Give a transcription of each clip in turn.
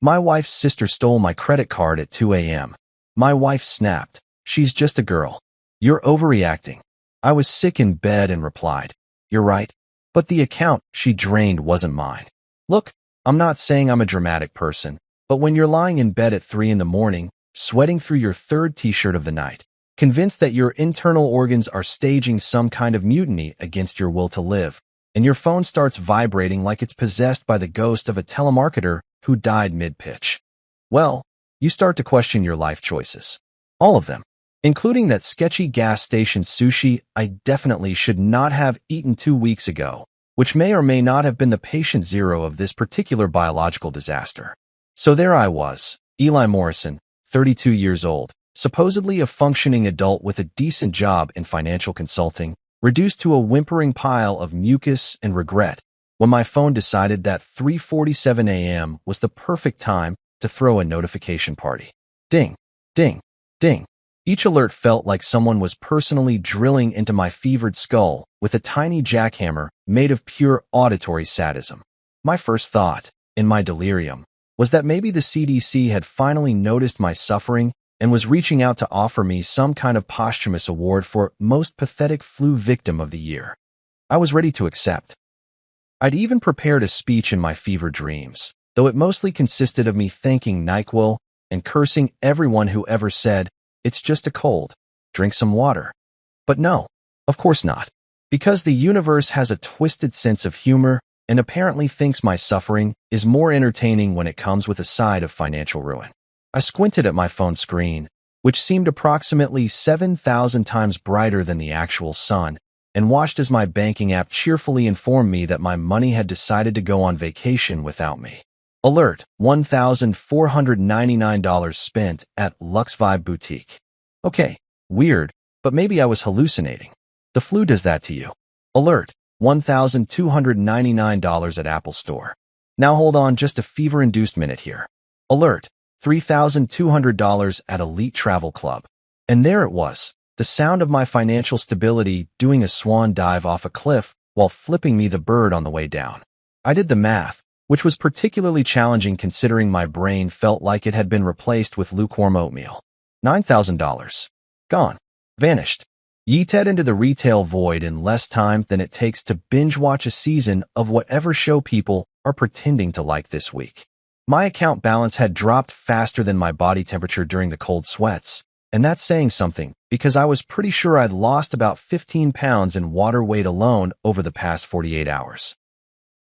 My wife's sister stole my credit card at 2 a.m. My wife snapped. She's just a girl. You're overreacting. I was sick in bed and replied, you're right. But the account she drained wasn't mine. Look, I'm not saying I'm a dramatic person, but when you're lying in bed at 3 in the morning, sweating through your third t-shirt of the night, convinced that your internal organs are staging some kind of mutiny against your will to live, and your phone starts vibrating like it's possessed by the ghost of a telemarketer who died mid-pitch. Well, you start to question your life choices. All of them, including that sketchy gas station sushi I definitely should not have eaten 2 weeks ago, which may or may not have been the patient zero of this particular biological disaster. So there I was, Eli Morrison, 32 years old, supposedly a functioning adult with a decent job in financial consulting, reduced to a whimpering pile of mucus and regret, when my phone decided that 3:47 a.m. was the perfect time to throw a notification party. Ding, ding, ding. Each alert felt like someone was personally drilling into my fevered skull with a tiny jackhammer made of pure auditory sadism. My first thought, in my delirium, was that maybe the CDC had finally noticed my suffering and was reaching out to offer me some kind of posthumous award for most pathetic flu victim of the year. I was ready to accept. I'd even prepared a speech in my fever dreams, though it mostly consisted of me thanking NyQuil and cursing everyone who ever said, it's just a cold, drink some water. But no, of course not, because the universe has a twisted sense of humor and apparently thinks my suffering is more entertaining when it comes with a side of financial ruin. I squinted at my phone screen, which seemed approximately 7,000 times brighter than the actual sun, and watched as my banking app cheerfully informed me that my money had decided to go on vacation without me. Alert, $1,499 spent at Luxe Vibe Boutique. Okay, weird, but maybe I was hallucinating. The flu does that to you. Alert, $1,299 at Apple Store. Now hold on just a fever-induced minute here. Alert, $3,200 at Elite Travel Club. And there it was, the sound of my financial stability doing a swan dive off a cliff while flipping me the bird on the way down. I did the math, which was particularly challenging considering my brain felt like it had been replaced with lukewarm oatmeal. $9,000. Gone. Vanished. Yeeted into the retail void in less time than it takes to binge-watch a season of whatever show people are pretending to like this week. My account balance had dropped faster than my body temperature during the cold sweats, and that's saying something because I was pretty sure I'd lost about 15 pounds in water weight alone over the past 48 hours.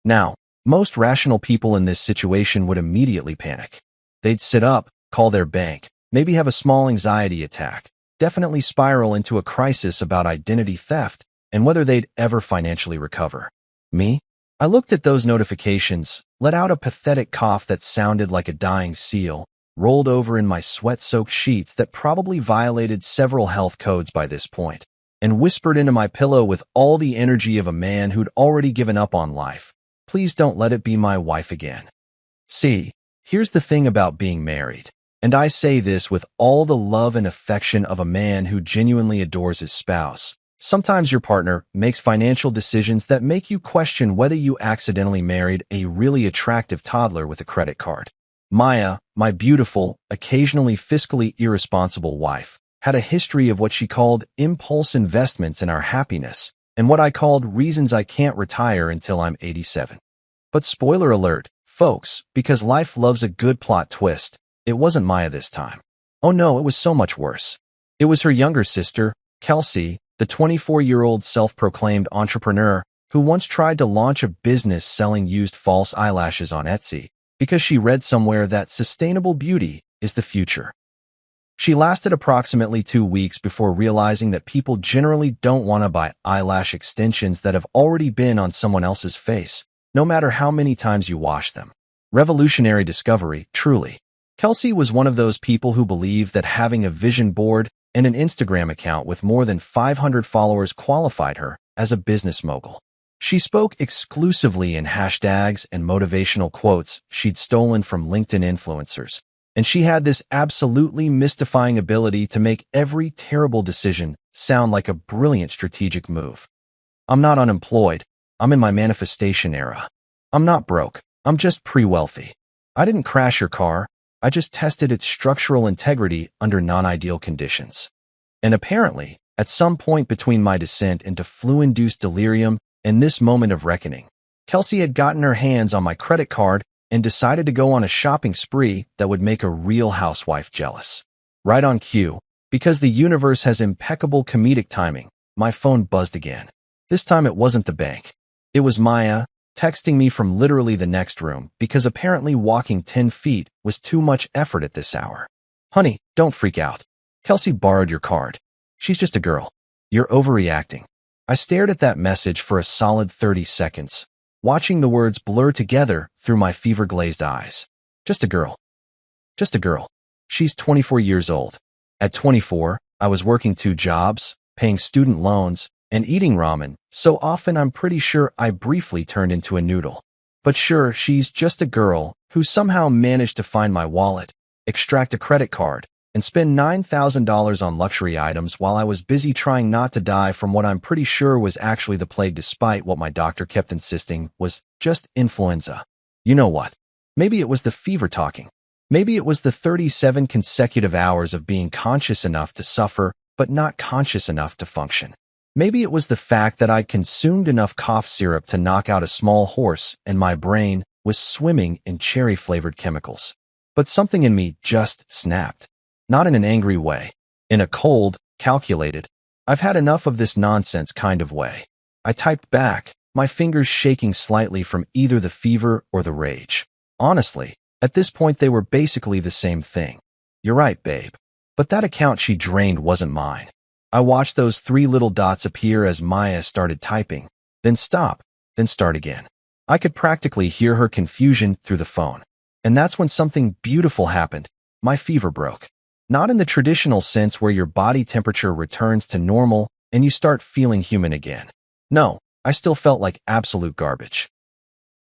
Now, most rational people in this situation would immediately panic. They'd sit up, call their bank, maybe have a small anxiety attack, definitely spiral into a crisis about identity theft and whether they'd ever financially recover. Me? I looked at those notifications, let out a pathetic cough that sounded like a dying seal, rolled over in my sweat-soaked sheets that probably violated several health codes by this point, and whispered into my pillow with all the energy of a man who'd already given up on life. Please don't let it be my wife again. See, here's the thing about being married, and I say this with all the love and affection of a man who genuinely adores his spouse. Sometimes your partner makes financial decisions that make you question whether you accidentally married a really attractive toddler with a credit card. Maya, my beautiful, occasionally fiscally irresponsible wife, had a history of what she called impulse investments in our happiness, and what I called reasons I can't retire until I'm 87. But spoiler alert, folks, because life loves a good plot twist, it wasn't Maya this time. Oh no, it was so much worse. It was her younger sister, Kelsey, the 24-year-old self-proclaimed entrepreneur who once tried to launch a business selling used false eyelashes on Etsy because she read somewhere that sustainable beauty is the future. She lasted approximately 2 weeks before realizing that people generally don't want to buy eyelash extensions that have already been on someone else's face, no matter how many times you wash them. Revolutionary discovery, truly. Kelsey was one of those people who believed that having a vision board and an Instagram account with more than 500 followers qualified her as a business mogul. She spoke exclusively in hashtags and motivational quotes she'd stolen from LinkedIn influencers, and she had this absolutely mystifying ability to make every terrible decision sound like a brilliant strategic move. I'm not unemployed. I'm in my manifestation era. I'm not broke. I'm just pre-wealthy. I didn't crash your car. I just tested its structural integrity under non-ideal conditions. And apparently, at some point between my descent into flu-induced delirium and this moment of reckoning, Kelsey had gotten her hands on my credit card and decided to go on a shopping spree that would make a real housewife jealous. Right on cue, because the universe has impeccable comedic timing, my phone buzzed again. This time it wasn't the bank. It was Maya, texting me from literally the next room because apparently walking 10 feet was too much effort at this hour. Honey, don't freak out. Kelsey borrowed your card. She's just a girl. You're overreacting. I stared at that message for a solid 30 seconds, watching the words blur together through my fever-glazed eyes. Just a girl. Just a girl. She's 24 years old. At 24, I was working 2 jobs, paying student loans, and eating ramen, so often I'm pretty sure I briefly turned into a noodle. But sure, she's just a girl who somehow managed to find my wallet, extract a credit card, and spend $9,000 on luxury items while I was busy trying not to die from what I'm pretty sure was actually the plague despite what my doctor kept insisting was just influenza. You know what? Maybe it was the fever talking. Maybe it was the 37 consecutive hours of being conscious enough to suffer but not conscious enough to function. Maybe it was the fact that I'd consumed enough cough syrup to knock out a small horse and my brain was swimming in cherry-flavored chemicals. But something in me just snapped. Not in an angry way. In a cold, calculated, I've had enough of this nonsense kind of way. I typed back, my fingers shaking slightly from either the fever or the rage. Honestly, at this point they were basically the same thing. You're right, babe. But that account she drained wasn't mine. I watched those 3 little dots appear as Maya started typing, then stop, then start again. I could practically hear her confusion through the phone. And that's when something beautiful happened. My fever broke. Not in the traditional sense where your body temperature returns to normal and you start feeling human again. No, I still felt like absolute garbage.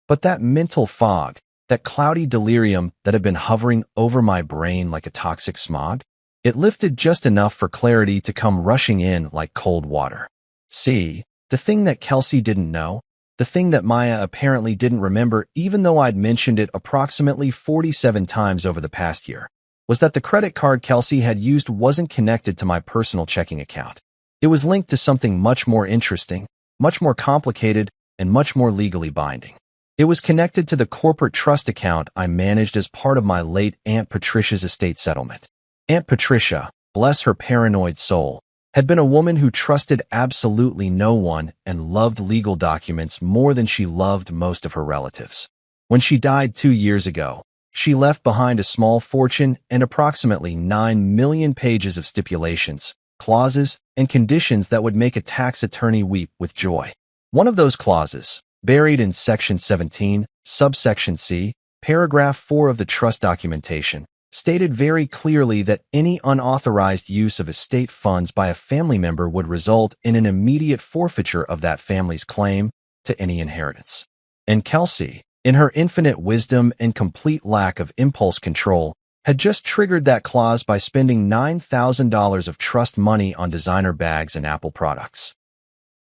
But that mental fog, that cloudy delirium that had been hovering over my brain like a toxic smog, it lifted just enough for clarity to come rushing in like cold water. See, the thing that Kelsey didn't know, the thing that Maya apparently didn't remember even though I'd mentioned it approximately 47 times over the past year, was that the credit card Kelsey had used wasn't connected to my personal checking account. It was linked to something much more interesting, much more complicated, and much more legally binding. It was connected to the corporate trust account I managed as part of my late Aunt Patricia's estate settlement. Aunt Patricia, bless her paranoid soul, had been a woman who trusted absolutely no one and loved legal documents more than she loved most of her relatives. When she died 2 years ago, she left behind a small fortune and approximately 9 million pages of stipulations, clauses, and conditions that would make a tax attorney weep with joy. One of those clauses, buried in Section 17, subsection C, paragraph 4 of the trust documentation, stated very clearly that any unauthorized use of estate funds by a family member would result in an immediate forfeiture of that family's claim to any inheritance. And Kelsey, in her infinite wisdom and complete lack of impulse control, had just triggered that clause by spending $9,000 of trust money on designer bags and Apple products.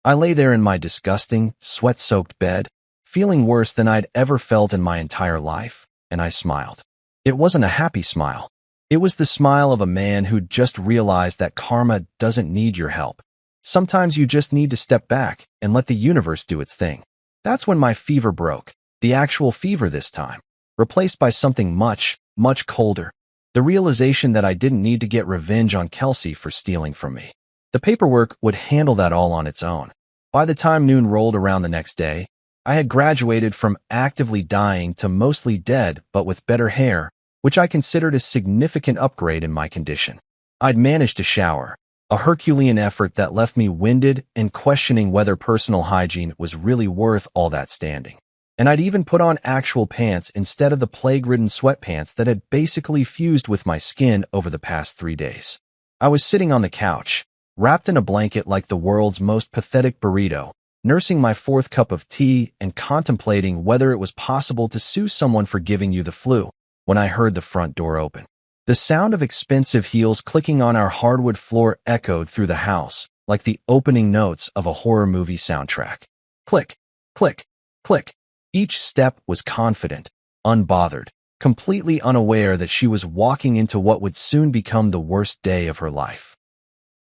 I lay there in my disgusting, sweat-soaked bed, feeling worse than I'd ever felt in my entire life, and I smiled. It wasn't a happy smile. It was the smile of a man who'd just realized that karma doesn't need your help. Sometimes you just need to step back and let the universe do its thing. That's when my fever broke, the actual fever this time, replaced by something much, much colder. The realization that I didn't need to get revenge on Kelsey for stealing from me. The paperwork would handle that all on its own. By the time noon rolled around the next day, I had graduated from actively dying to mostly dead but with better hair, which I considered a significant upgrade in my condition. I'd managed to shower, a Herculean effort that left me winded and questioning whether personal hygiene was really worth all that standing. And I'd even put on actual pants instead of the plague-ridden sweatpants that had basically fused with my skin over the past 3 days. I was sitting on the couch, wrapped in a blanket like the world's most pathetic burrito, nursing my 4th cup of tea and contemplating whether it was possible to sue someone for giving you the flu, when I heard the front door open. The sound of expensive heels clicking on our hardwood floor echoed through the house, like the opening notes of a horror movie soundtrack. Click, click, click. Each step was confident, unbothered, completely unaware that she was walking into what would soon become the worst day of her life.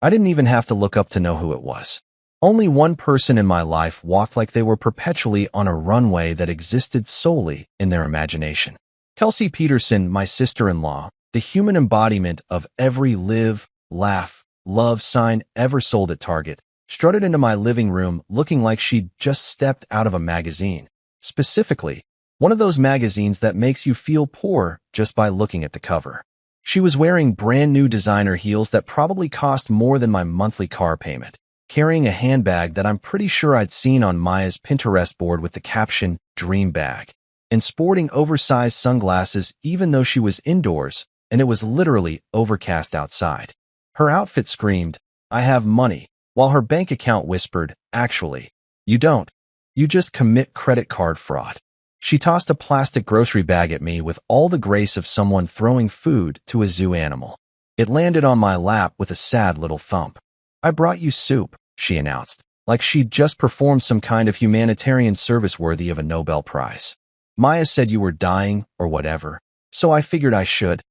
I didn't even have to look up to know who it was. Only one person in my life walked like they were perpetually on a runway that existed solely in their imagination. Kelsey Peterson, my sister-in-law, the human embodiment of every live, laugh, love sign ever sold at Target, strutted into my living room looking like she'd just stepped out of a magazine. Specifically, one of those magazines that makes you feel poor just by looking at the cover. She was wearing brand new designer heels that probably cost more than my monthly car payment, carrying a handbag that I'm pretty sure I'd seen on Maya's Pinterest board with the caption, "Dream Bag," and sporting oversized sunglasses even though she was indoors and it was literally overcast outside. Her outfit screamed, "I have money," while her bank account whispered, "Actually, you don't. You just commit credit card fraud." She tossed a plastic grocery bag at me with all the grace of someone throwing food to a zoo animal. It landed on my lap with a sad little thump. "I brought you soup," she announced, like she'd just performed some kind of humanitarian service worthy of a Nobel Prize. "Maya said you were dying or whatever, so I figured I should,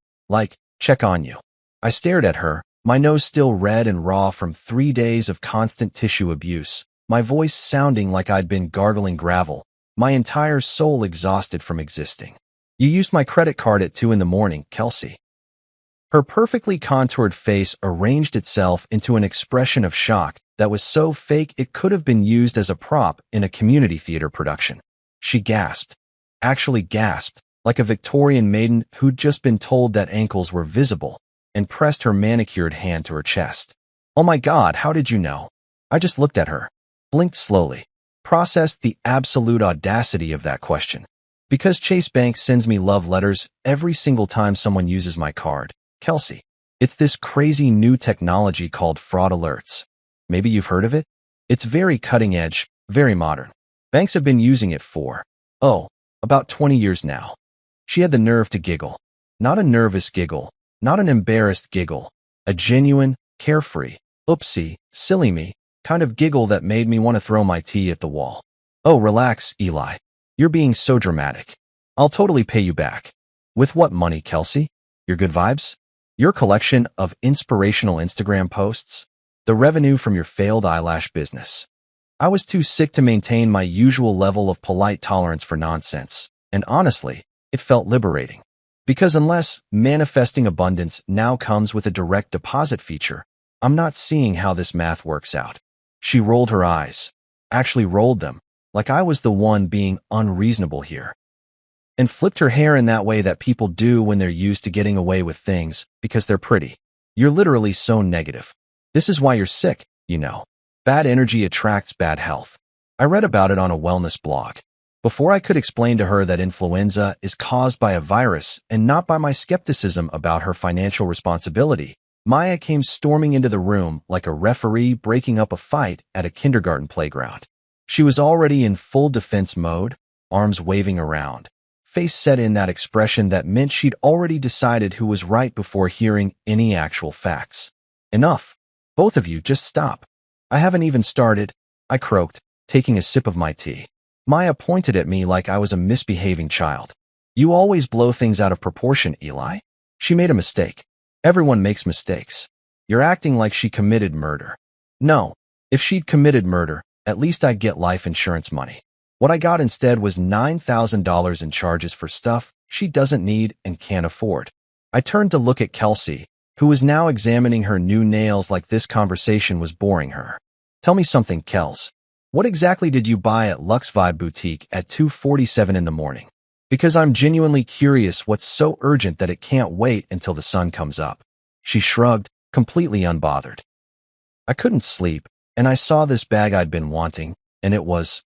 check on you." I stared at her, my nose still red and raw from 3 days of constant tissue abuse, my voice sounding like I'd been gargling gravel, my entire soul exhausted from existing. "You used my credit card at 2 in the morning, Kelsey." Her perfectly contoured face arranged itself into an expression of shock that was so fake it could have been used as a prop in a community theater production. She gasped, actually gasped, like a Victorian maiden who'd just been told that ankles were visible, and pressed her manicured hand to her chest. "Oh my God, how did you know?" I just looked at her, blinked slowly, processed the absolute audacity of that question. "Because Chase Bank sends me love letters every single time someone uses my card, Kelsey. It's this crazy new technology called fraud alerts. Maybe you've heard of it? It's very cutting edge, very modern. Banks have been using it for, about 20 years now." She had the nerve to giggle. Not a nervous giggle, not an embarrassed giggle, a genuine, carefree, oopsie, silly me, kind of giggle that made me want to throw my tea at the wall. "Oh, relax, Eli. You're being so dramatic. I'll totally pay you back." "With what money, Kelsey? Your good vibes? Your collection of inspirational Instagram posts? The revenue from your failed eyelash business?" I was too sick to maintain my usual level of polite tolerance for nonsense, and honestly, it felt liberating. Because unless manifesting abundance now comes with a direct deposit feature, I'm not seeing how this math works out. She rolled her eyes, actually rolled them, like I was the one being unreasonable here, and flipped her hair in that way that people do when they're used to getting away with things because they're pretty. "You're literally so negative. This is why you're sick, you know. Bad energy attracts bad health." I read about it on a wellness blog. Before I could explain to her that influenza is caused by a virus and not by my skepticism about her financial responsibility, Maya came storming into the room like a referee breaking up a fight at a kindergarten playground. She was already in full defense mode, arms waving around, face set in that expression that meant she'd already decided who was right before hearing any actual facts. "Enough. Both of you, just stop. I haven't even started," I croaked, taking a sip of my tea. Maya pointed at me like I was a misbehaving child. "You always blow things out of proportion, Eli." She made a mistake. Everyone makes mistakes. You're acting like she committed murder. No, if she'd committed murder, at least I'd get life insurance money. What I got instead was $9,000 in charges for stuff she doesn't need and can't afford. I turned to look at Kelsey, who was now examining her new nails like this conversation was boring her. "Tell me something, Kels. What exactly did you buy at Lux Vibe Boutique at 2:47 in the morning? Because I'm genuinely curious what's so urgent that it can't wait until the sun comes up." She shrugged, completely unbothered. "I couldn't sleep, and I saw this bag I'd been wanting, and it was,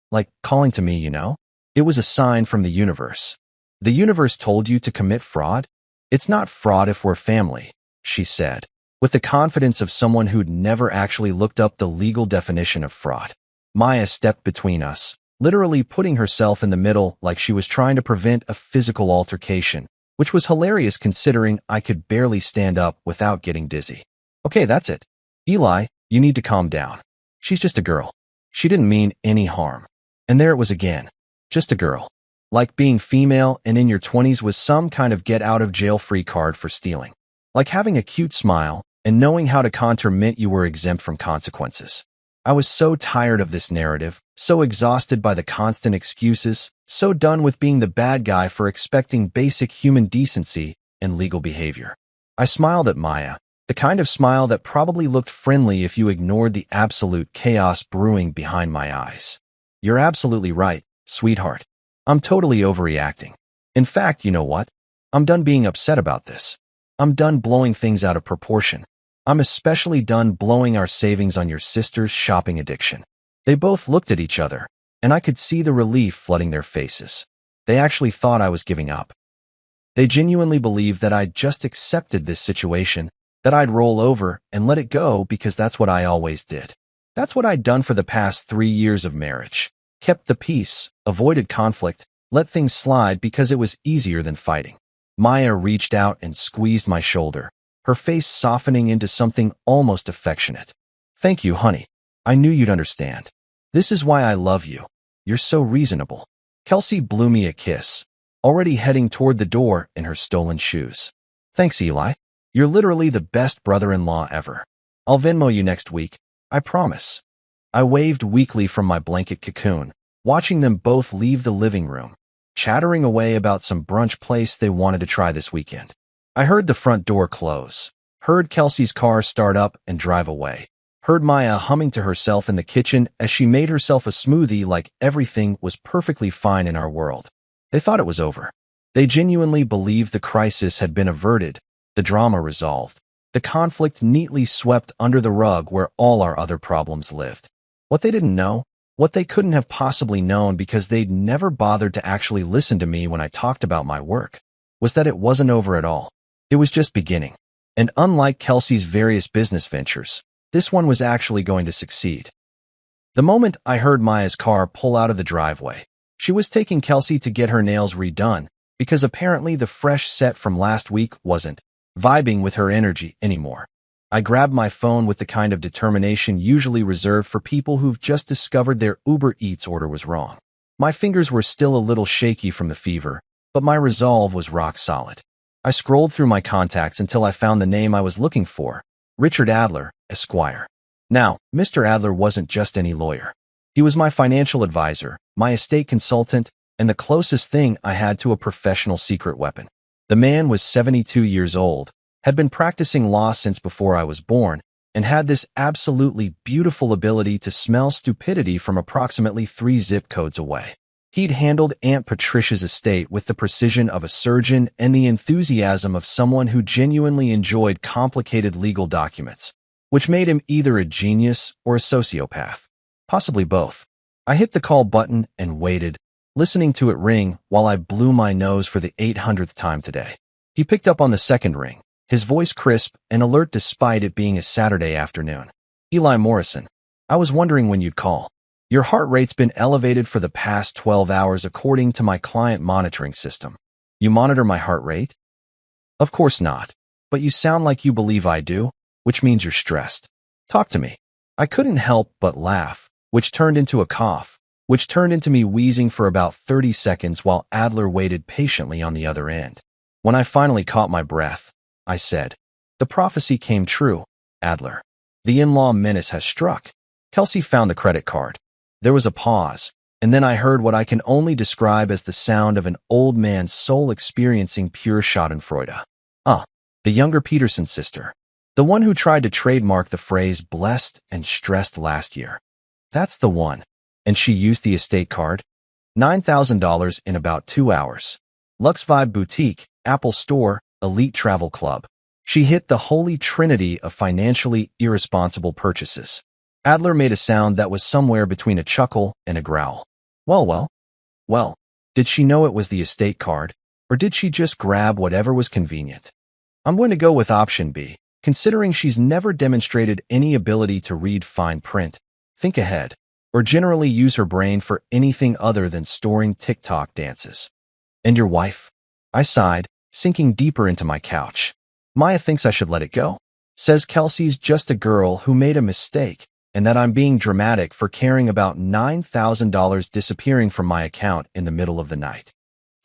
calling to me, you know? It was a sign from the universe." "The universe told you to commit fraud?" "It's not fraud if we're family," she said, with the confidence of someone who'd never actually looked up the legal definition of fraud. Maya stepped between us, literally putting herself in the middle like she was trying to prevent a physical altercation, which was hilarious considering I could barely stand up without getting dizzy. "Okay, that's it. Eli, you need to calm down. She's just a girl. She didn't mean any harm." And there it was again. Just a girl. Like being female and in your 20s was some kind of get-out-of-jail-free card for stealing. Like having a cute smile and knowing how to contour meant you were exempt from consequences. I was so tired of this narrative, so exhausted by the constant excuses, so done with being the bad guy for expecting basic human decency and legal behavior. I smiled at Maya, the kind of smile that probably looked friendly if you ignored the absolute chaos brewing behind my eyes. You're absolutely right, sweetheart. I'm totally overreacting. In fact, you know what? I'm done being upset about this. I'm done blowing things out of proportion. I'm especially done blowing our savings on your sister's shopping addiction. They both looked at each other, and I could see the relief flooding their faces. They actually thought I was giving up. They genuinely believed that I'd just accepted this situation, that I'd roll over and let it go because that's what I always did. That's what I'd done for the past 3 years of marriage. Kept the peace, avoided conflict, let things slide because it was easier than fighting. Maya reached out and squeezed my shoulder, her face softening into something almost affectionate. Thank you, honey. I knew you'd understand. This is why I love you. You're so reasonable. Kelsey blew me a kiss, already heading toward the door in her stolen shoes. Thanks, Eli. You're literally the best brother-in-law ever. I'll Venmo you next week, I promise. I waved weakly from my blanket cocoon, watching them both leave the living room, chattering away about some brunch place they wanted to try this weekend. I heard the front door close, heard Kelsey's car start up and drive away, heard Maya humming to herself in the kitchen as she made herself a smoothie like everything was perfectly fine in our world. They thought it was over. They genuinely believed the crisis had been averted, the drama resolved, the conflict neatly swept under the rug where all our other problems lived. What they didn't know, what they couldn't have possibly known because they'd never bothered to actually listen to me when I talked about my work, was that it wasn't over at all. It was just beginning. And unlike Kelsey's various business ventures, this one was actually going to succeed. The moment I heard Maya's car pull out of the driveway, she was taking Kelsey to get her nails redone because apparently the fresh set from last week wasn't vibing with her energy anymore. I grabbed my phone with the kind of determination usually reserved for people who've just discovered their Uber Eats order was wrong. My fingers were still a little shaky from the fever, but my resolve was rock solid. I scrolled through my contacts until I found the name I was looking for, Richard Adler, Esquire. Now, Mr. Adler wasn't just any lawyer. He was my financial advisor, my estate consultant, and the closest thing I had to a professional secret weapon. The man was 72 years old, had been practicing law since before I was born, and had this absolutely beautiful ability to smell stupidity from approximately 3 zip codes away. He'd handled Aunt Patricia's estate with the precision of a surgeon and the enthusiasm of someone who genuinely enjoyed complicated legal documents, which made him either a genius or a sociopath. Possibly both. I hit the call button and waited, listening to it ring while I blew my nose for the 800th time today. He picked up on the second ring, his voice crisp and alert despite it being a Saturday afternoon. Eli Morrison, I was wondering when you'd call. Your heart rate's been elevated for the past 12 hours according to my client monitoring system. You monitor my heart rate? Of course not. But you sound like you believe I do, which means you're stressed. Talk to me. I couldn't help but laugh, which turned into a cough, which turned into me wheezing for about 30 seconds while Adler waited patiently on the other end. When I finally caught my breath, I said, "The prophecy came true, Adler. The in-law menace has struck." Kelsey found the credit card. There was a pause, and then I heard what I can only describe as the sound of an old man's soul experiencing pure schadenfreude. The younger Peterson sister. The one who tried to trademark the phrase blessed and stressed last year. That's the one. And she used the estate card? $9,000 in about 2 hours. Lux Vibe Boutique, Apple Store, Elite Travel Club. She hit the holy trinity of financially irresponsible purchases. Adler made a sound that was somewhere between a chuckle and a growl. Well, did she know it was the estate card, or did she just grab whatever was convenient? I'm going to go with option B, considering she's never demonstrated any ability to read fine print, think ahead, or generally use her brain for anything other than storing TikTok dances. And your wife? I sighed, sinking deeper into my couch. Maya thinks I should let it go. Says Kelsey's just a girl who made a mistake, and that I'm being dramatic for caring about $9,000 disappearing from my account in the middle of the night.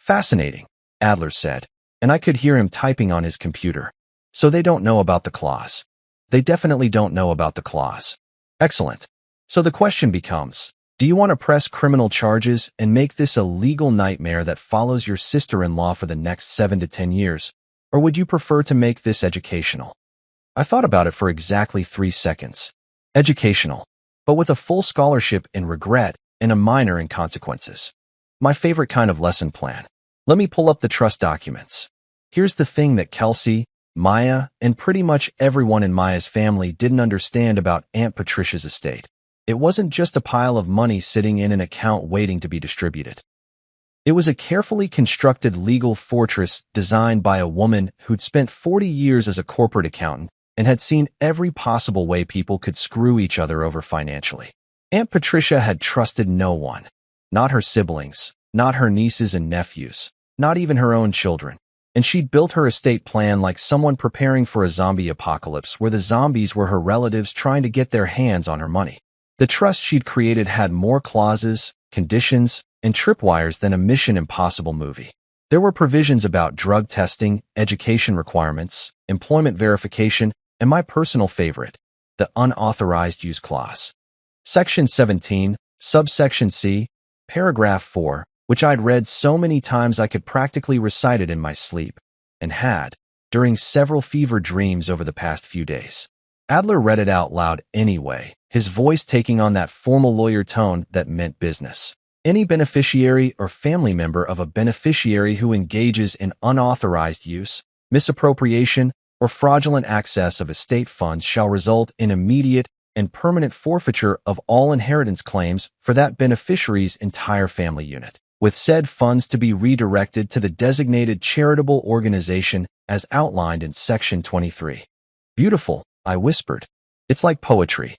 Fascinating, Adler said, and I could hear him typing on his computer. So they don't know about the clause. They definitely don't know about the clause. Excellent. So the question becomes, do you want to press criminal charges and make this a legal nightmare that follows your sister-in-law for the next 7 to 10 years? Or would you prefer to make this educational? I thought about it for exactly 3 seconds. Educational, but with a full scholarship in regret and a minor in consequences. My favorite kind of lesson plan. Let me pull up the trust documents. Here's the thing that Kelsey, Maya, and pretty much everyone in Maya's family didn't understand about Aunt Patricia's estate. It wasn't just a pile of money sitting in an account waiting to be distributed. It was a carefully constructed legal fortress designed by a woman who'd spent 40 years as a corporate accountant and had seen every possible way people could screw each other over financially. Aunt Patricia had trusted no one. Not her siblings, not her nieces and nephews, not even her own children. And she'd built her estate plan like someone preparing for a zombie apocalypse where the zombies were her relatives trying to get their hands on her money. The trust she'd created had more clauses, conditions, and tripwires than a Mission Impossible movie. There were provisions about drug testing, education requirements, employment verification, and my personal favorite, the unauthorized use clause. Section 17, subsection C, paragraph 4, which I'd read so many times I could practically recite it in my sleep, and had, during several fever dreams over the past few days. Adler read it out loud anyway, his voice taking on that formal lawyer tone that meant business. Any beneficiary or family member of a beneficiary who engages in unauthorized use, misappropriation, or fraudulent access of estate funds shall result in immediate and permanent forfeiture of all inheritance claims for that beneficiary's entire family unit, with said funds to be redirected to the designated charitable organization as outlined in Section 23. Beautiful, I whispered. It's like poetry.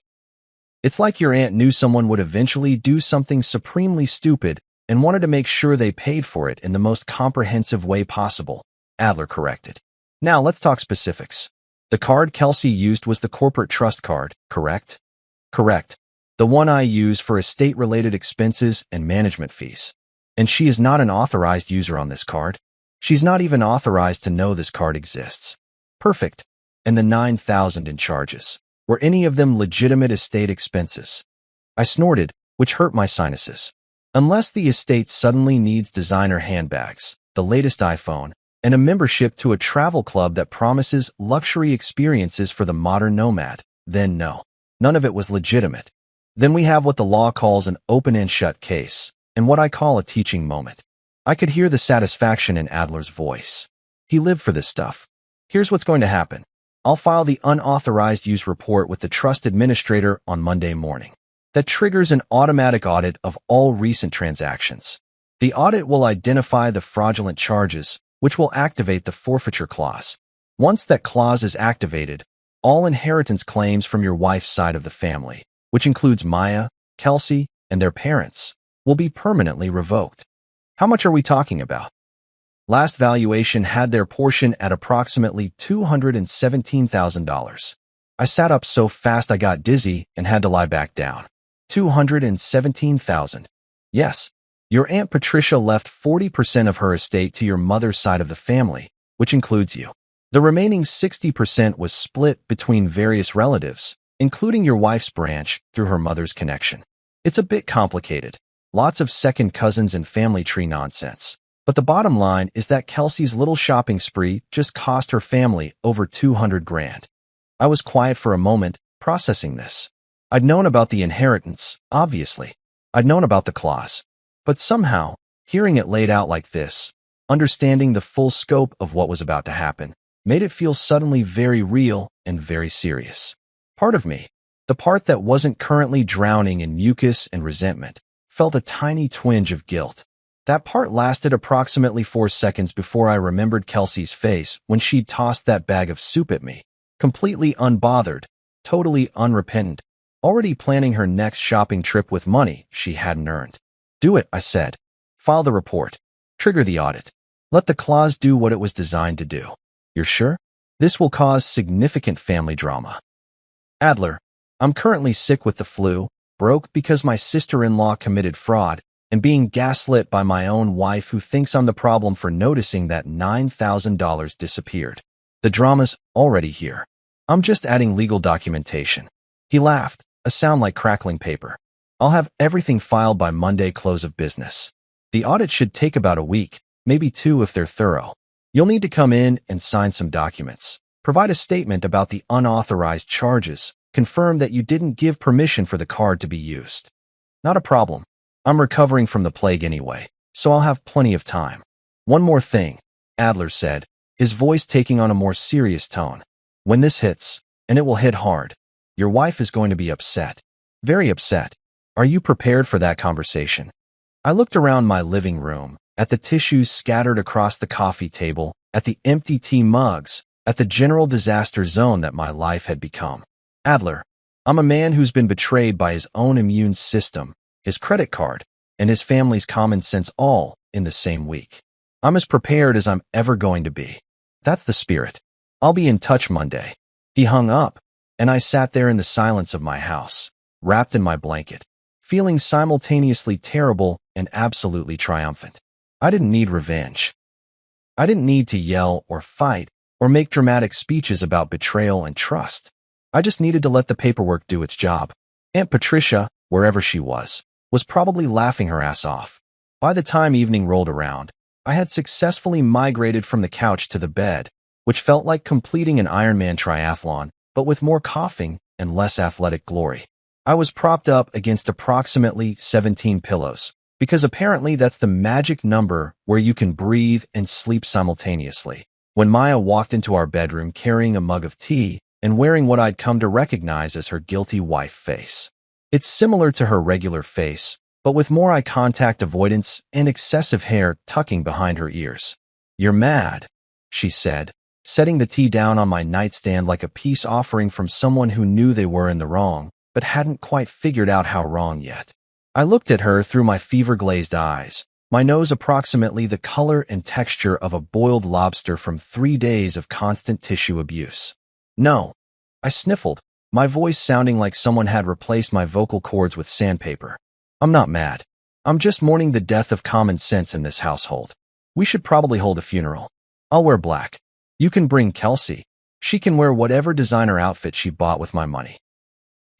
It's like your aunt knew someone would eventually do something supremely stupid and wanted to make sure they paid for it in the most comprehensive way possible, Adler corrected. Now let's talk specifics. The card Kelsey used was the corporate trust card, correct? Correct. The one I use for estate-related expenses and management fees. And she is not an authorized user on this card. She's not even authorized to know this card exists. Perfect. And the $9,000 in charges. Were any of them legitimate estate expenses? I snorted, which hurt my sinuses. Unless the estate suddenly needs designer handbags, the latest iPhone, and a membership to a travel club that promises luxury experiences for the modern nomad, then no. None of it was legitimate. Then we have what the law calls an open and shut case, and what I call a teaching moment. I could hear the satisfaction in Adler's voice. He lived for this stuff. Here's what's going to happen. I'll file the unauthorized use report with the trust administrator on Monday morning. That triggers an automatic audit of all recent transactions. The audit will identify the fraudulent charges, which will activate the forfeiture clause. Once that clause is activated, all inheritance claims from your wife's side of the family, which includes Maya, Kelsey, and their parents, will be permanently revoked. How much are we talking about? Last valuation had their portion at approximately $217,000. I sat up so fast I got dizzy and had to lie back down. $217,000. Yes, your Aunt Patricia left 40% of her estate to your mother's side of the family, which includes you. The remaining 60% was split between various relatives, including your wife's branch through her mother's connection. It's a bit complicated. Lots of second cousins and family tree nonsense. But the bottom line is that Kelsey's little shopping spree just cost her family over $200,000. I was quiet for a moment, processing this. I'd known about the inheritance, obviously. I'd known about the clause. But somehow, hearing it laid out like this, understanding the full scope of what was about to happen, made it feel suddenly very real and very serious. Part of me, the part that wasn't currently drowning in mucus and resentment, felt a tiny twinge of guilt. That part lasted approximately 4 seconds before I remembered Kelsey's face when she'd tossed that bag of soup at me, completely unbothered, totally unrepentant, already planning her next shopping trip with money she hadn't earned. Do it, I said. File the report. Trigger the audit. Let the clause do what it was designed to do. You're sure? This will cause significant family drama. Adler, I'm currently sick with the flu, broke because my sister-in-law committed fraud, and being gaslit by my own wife who thinks I'm the problem for noticing that $9,000 disappeared. The drama's already here. I'm just adding legal documentation. He laughed, a sound like crackling paper. I'll have everything filed by Monday close of business. The audit should take about a week, maybe 2 if they're thorough. You'll need to come in and sign some documents. Provide a statement about the unauthorized charges. Confirm that you didn't give permission for the card to be used. Not a problem. I'm recovering from the plague anyway, so I'll have plenty of time. One more thing, Adler said, his voice taking on a more serious tone. When this hits, and it will hit hard, your wife is going to be upset. Very upset. Are you prepared for that conversation? I looked around my living room, at the tissues scattered across the coffee table, at the empty tea mugs, at the general disaster zone that my life had become. Adler, I'm a man who's been betrayed by his own immune system, his credit card, and his family's common sense all in the same week. I'm as prepared as I'm ever going to be. That's the spirit. I'll be in touch Monday. He hung up, and I sat there in the silence of my house, wrapped in my blanket, feeling simultaneously terrible and absolutely triumphant. I didn't need revenge. I didn't need to yell or fight or make dramatic speeches about betrayal and trust. I just needed to let the paperwork do its job. Aunt Patricia, wherever she was probably laughing her ass off. By the time evening rolled around, I had successfully migrated from the couch to the bed, which felt like completing an Ironman triathlon, but with more coughing and less athletic glory. I was propped up against approximately 17 pillows, because apparently that's the magic number where you can breathe and sleep simultaneously. When Maya walked into our bedroom carrying a mug of tea and wearing what I'd come to recognize as her guilty wife face. It's similar to her regular face, but with more eye contact avoidance and excessive hair tucking behind her ears. "You're mad," she said, setting the tea down on my nightstand like a peace offering from someone who knew they were in the wrong, but hadn't quite figured out how wrong yet. I looked at her through my fever-glazed eyes, my nose approximately the color and texture of a boiled lobster from 3 days of constant tissue abuse. "No," I sniffled, my voice sounding like someone had replaced my vocal cords with sandpaper. "I'm not mad. I'm just mourning the death of common sense in this household. We should probably hold a funeral. I'll wear black. You can bring Kelsey. She can wear whatever designer outfit she bought with my money."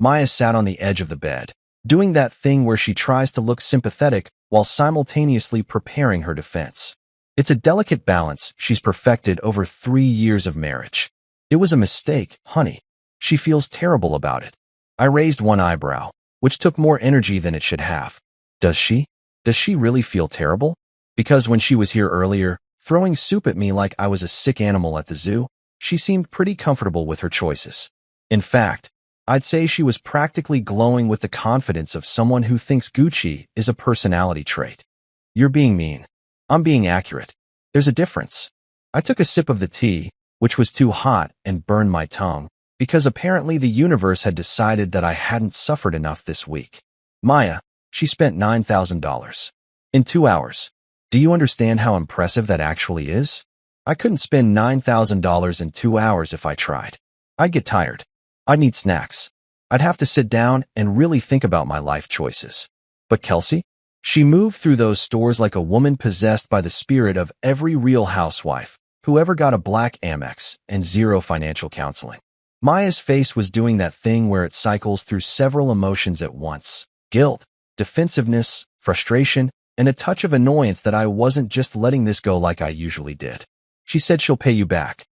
Maya sat on the edge of the bed, doing that thing where she tries to look sympathetic while simultaneously preparing her defense. It's a delicate balance she's perfected over 3 years of marriage. "It was a mistake, honey." She feels terrible about it. I raised one eyebrow, which took more energy than it should have. Does she? Does she really feel terrible? Because when she was here earlier, throwing soup at me like I was a sick animal at the zoo, she seemed pretty comfortable with her choices. In fact, I'd say she was practically glowing with the confidence of someone who thinks Gucci is a personality trait. "You're being mean. I'm being accurate. There's a difference." I took a sip of the tea, which was too hot and burned my tongue, because apparently the universe had decided that I hadn't suffered enough this week. "Maya, she spent $9,000. In 2 hours. Do you understand how impressive that actually is? I couldn't spend $9,000 in 2 hours if I tried. I'd get tired. I'd need snacks. I'd have to sit down and really think about my life choices. But Kelsey? She moved through those stores like a woman possessed by the spirit of every real housewife, whoever got a black Amex and zero financial counseling. Maya's face was doing that thing where it cycles through several emotions at once. Guilt, defensiveness, frustration, and a touch of annoyance that I wasn't just letting this go like I usually did. She said she'll pay you back.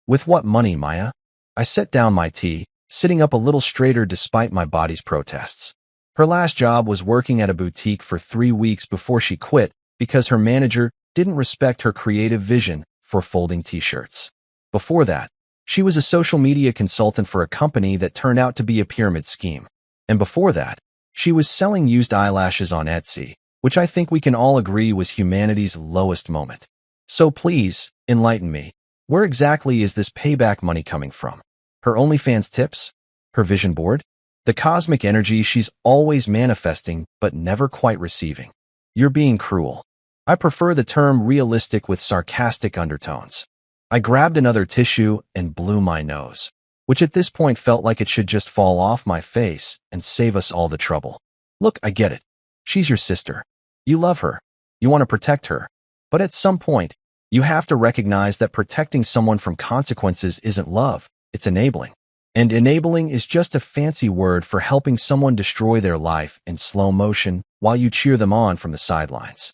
With what money, Maya? I set down my tea, sitting up a little straighter despite my body's protests. Her last job was working at a boutique for 3 weeks before she quit because her manager didn't respect her creative vision for folding t-shirts. Before that, she was a social media consultant for a company that turned out to be a pyramid scheme. And before that, she was selling used eyelashes on Etsy, which I think we can all agree was humanity's lowest moment. So please, enlighten me. Where exactly is this payback money coming from? Her OnlyFans tips? Her vision board? The cosmic energy she's always manifesting but never quite receiving? You're being cruel. I prefer the term realistic with sarcastic undertones. I grabbed another tissue and blew my nose, which at this point felt like it should just fall off my face and save us all the trouble. Look, I get it. She's your sister. You love her. You want to protect her. But at some point, you have to recognize that protecting someone from consequences isn't love, it's enabling. And enabling is just a fancy word for helping someone destroy their life in slow motion while you cheer them on from the sidelines.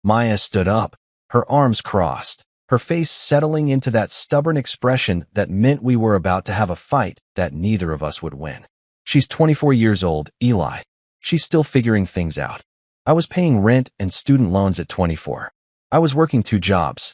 Maya stood up, her arms crossed, her face settling into that stubborn expression that meant we were about to have a fight that neither of us would win. She's 24 years old, Eli. She's still figuring things out. I was paying rent and student loans at 24. I was working 2 jobs.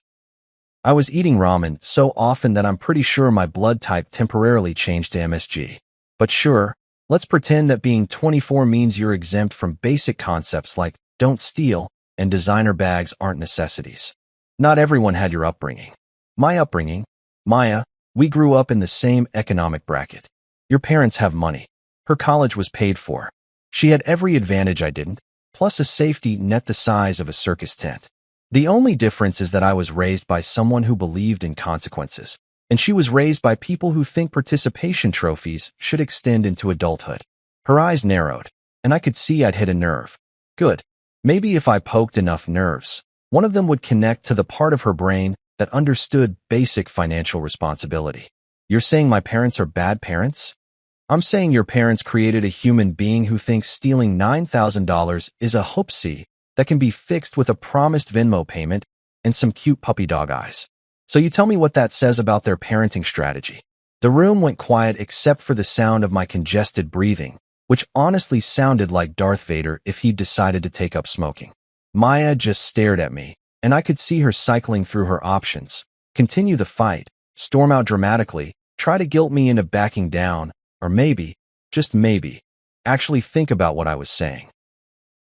I was eating ramen so often that I'm pretty sure my blood type temporarily changed to MSG. But sure, let's pretend that being 24 means you're exempt from basic concepts like don't steal and designer bags aren't necessities. Not everyone had your upbringing. My upbringing, Maya, we grew up in the same economic bracket. Your parents have money. Her college was paid for. She had every advantage I didn't, plus a safety net the size of a circus tent. The only difference is that I was raised by someone who believed in consequences, and she was raised by people who think participation trophies should extend into adulthood. Her eyes narrowed, and I could see I'd hit a nerve. Good. Maybe if I poked enough nerves, one of them would connect to the part of her brain that understood basic financial responsibility. You're saying my parents are bad parents? I'm saying your parents created a human being who thinks stealing $9,000 is a hoopsie that can be fixed with a promised Venmo payment and some cute puppy dog eyes. So you tell me what that says about their parenting strategy. The room went quiet except for the sound of my congested breathing, which honestly sounded like Darth Vader if he'd decided to take up smoking. Maya just stared at me, and I could see her cycling through her options. Continue the fight, storm out dramatically, try to guilt me into backing down, or maybe, just maybe, actually think about what I was saying.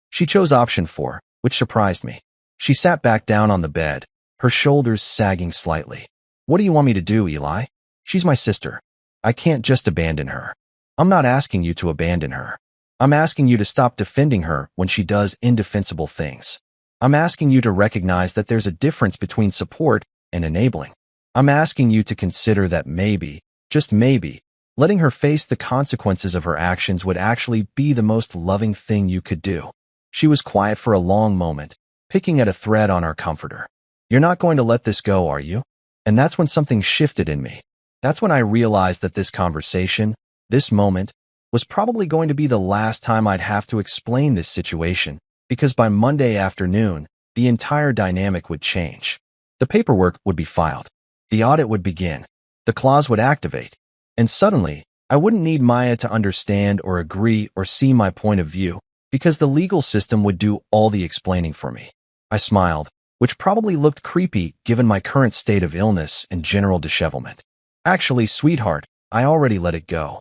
She chose option 4, which surprised me. She sat back down on the bed, her shoulders sagging slightly. What do you want me to do, Eli? She's my sister. I can't just abandon her. I'm not asking you to abandon her. I'm asking you to stop defending her when she does indefensible things. I'm asking you to recognize that there's a difference between support and enabling. I'm asking you to consider that maybe, just maybe, letting her face the consequences of her actions would actually be the most loving thing you could do. She was quiet for a long moment, picking at a thread on our comforter. You're not going to let this go, are you? And that's when something shifted in me. That's when I realized that this conversation, this moment, was probably going to be the last time I'd have to explain this situation, because by Monday afternoon, the entire dynamic would change. The paperwork would be filed. The audit would begin. The clause would activate. And suddenly, I wouldn't need Maya to understand or agree or see my point of view, because the legal system would do all the explaining for me. I smiled, which probably looked creepy given my current state of illness and general dishevelment. Actually, sweetheart, I already let it go.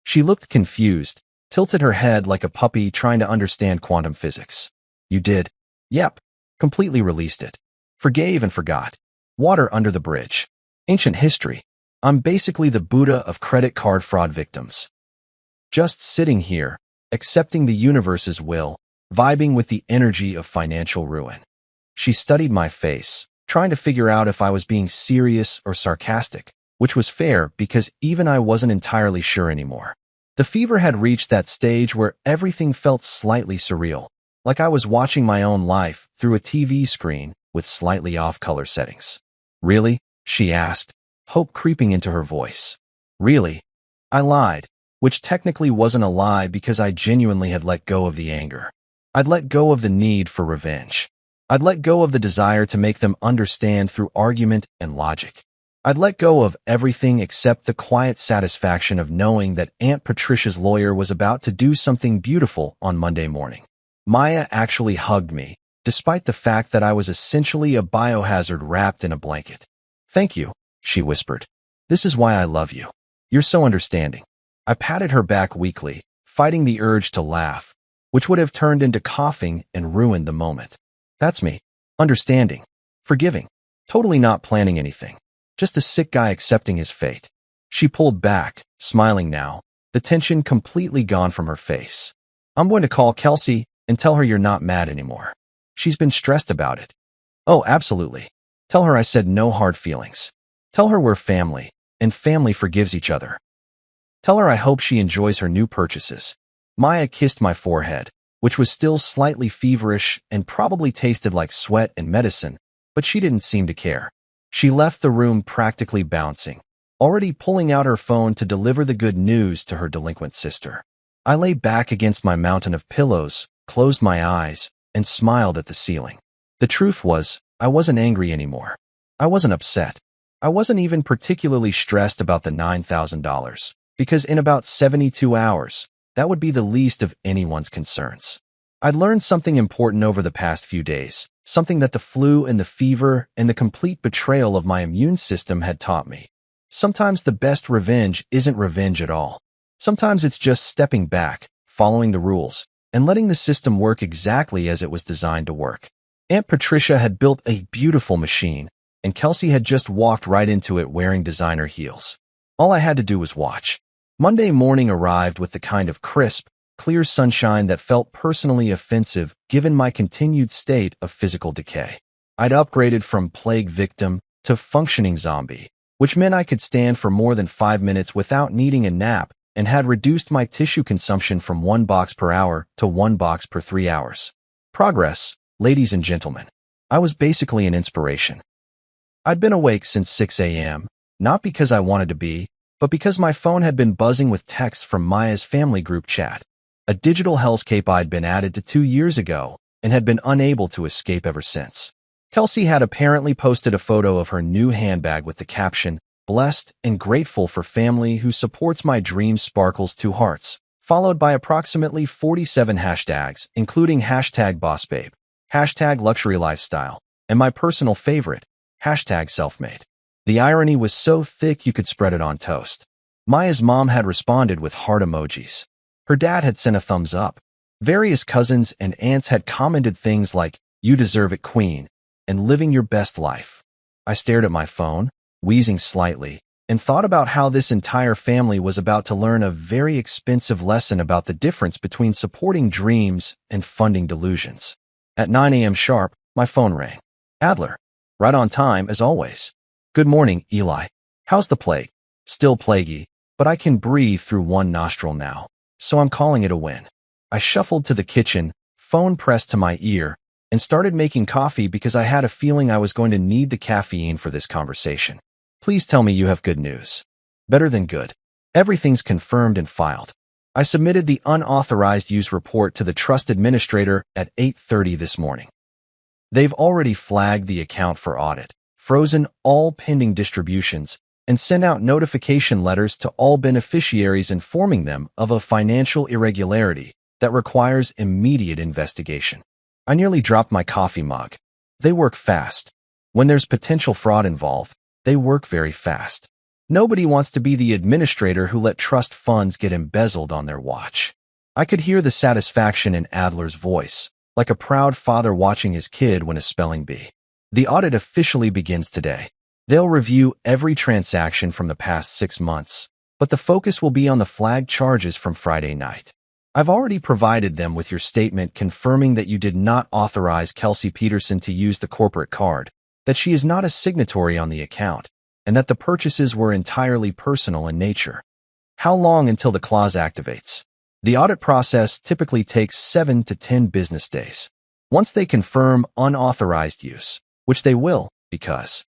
She looked confused, tilted her head like a puppy trying to understand quantum physics. You did? Yep. Completely released it. Forgave and forgot. Water under the bridge. Ancient history. I'm basically the Buddha of credit card fraud victims. Just sitting here, accepting the universe's will, vibing with the energy of financial ruin. She studied my face, trying to figure out if I was being serious or sarcastic, which was fair because even I wasn't entirely sure anymore. The fever had reached that stage where everything felt slightly surreal, like I was watching my own life through a TV screen with slightly off color settings. Really? She asked, hope creeping into her voice. Really? I lied, which technically wasn't a lie because I genuinely had let go of the anger. I'd let go of the need for revenge. I'd let go of the desire to make them understand through argument and logic. I'd let go of everything except the quiet satisfaction of knowing that Aunt Patricia's lawyer was about to do something beautiful on Monday morning. Maya actually hugged me, despite the fact that I was essentially a biohazard wrapped in a blanket. Thank you, she whispered. This is why I love you. You're so understanding. I patted her back weakly, fighting the urge to laugh, which would have turned into coughing and ruined the moment. That's me. Understanding. Forgiving. Totally not planning anything. Just a sick guy accepting his fate. She pulled back, smiling now, the tension completely gone from her face. I'm going to call Kelsey and tell her you're not mad anymore. She's been stressed about it. Oh, absolutely. Tell her I said no hard feelings. Tell her we're family, and family forgives each other. Tell her I hope she enjoys her new purchases. Maya kissed my forehead, which was still slightly feverish and probably tasted like sweat and medicine, but she didn't seem to care. She left the room practically bouncing, already pulling out her phone to deliver the good news to her delinquent sister. I lay back against my mountain of pillows, closed my eyes, and smiled at the ceiling. The truth was, I wasn't angry anymore. I wasn't upset. I wasn't even particularly stressed about the $9,000, because in about 72 hours, that would be the least of anyone's concerns. I'd learned something important over the past few days, something that the flu and the fever and the complete betrayal of my immune system had taught me. Sometimes the best revenge isn't revenge at all. Sometimes it's just stepping back, following the rules, and letting the system work exactly as it was designed to work. Aunt Patricia had built a beautiful machine, and Kelsey had just walked right into it wearing designer heels. All I had to do was watch. Monday morning arrived with the kind of crisp, clear sunshine that felt personally offensive given my continued state of physical decay. I'd upgraded from plague victim to functioning zombie, which meant I could stand for more than 5 minutes without needing a nap, and had reduced my tissue consumption from 1 box per hour to 1 box per 3 hours. Progress, ladies and gentlemen. I was basically an inspiration. I'd been awake since 6 a.m., not because I wanted to be, but because my phone had been buzzing with texts from Maya's family group chat, a digital hellscape I'd been added to 2 years ago and had been unable to escape ever since. Kelsey had apparently posted a photo of her new handbag with the caption, "Blessed and grateful for family who supports my dream sparkles 2 hearts," followed by approximately 47 hashtags, including hashtag bossbabe, hashtag luxury lifestyle, and my personal favorite, hashtag selfmade. The irony was so thick you could spread it on toast. Maya's mom had responded with heart emojis. Her dad had sent a thumbs up. Various cousins and aunts had commented things like, "You deserve it, queen," and "living your best life." I stared at my phone, wheezing slightly, and thought about how this entire family was about to learn a very expensive lesson about the difference between supporting dreams and funding delusions. At 9 a.m. sharp, my phone rang. Adler. Right on time, as always. "Good morning, Eli. How's the plague?" "Still plaguey, but I can breathe through one nostril now, so I'm calling it a win." I shuffled to the kitchen, phone pressed to my ear, and started making coffee because I had a feeling I was going to need the caffeine for this conversation. "Please tell me you have good news." "Better than good. Everything's confirmed and filed." I submitted the unauthorized use report to the trust administrator at 8:30 this morning. They've already flagged the account for audit, frozen all pending distributions, and sent out notification letters to all beneficiaries informing them of a financial irregularity that requires immediate investigation. I nearly dropped my coffee mug. They work fast. When there's potential fraud involved, they work very fast. Nobody wants to be the administrator who let trust funds get embezzled on their watch. I could hear the satisfaction in Adler's voice, like a proud father watching his kid win a spelling bee. The audit officially begins today. They'll review every transaction from the past 6 months, but the focus will be on the flagged charges from Friday night. I've already provided them with your statement confirming that you did not authorize Kelsey Peterson to use the corporate card, that she is not a signatory on the account, and that the purchases were entirely personal in nature. How long until the clause activates? The audit process typically takes 7 to 10 business days. Once they confirm unauthorized use, which they will, because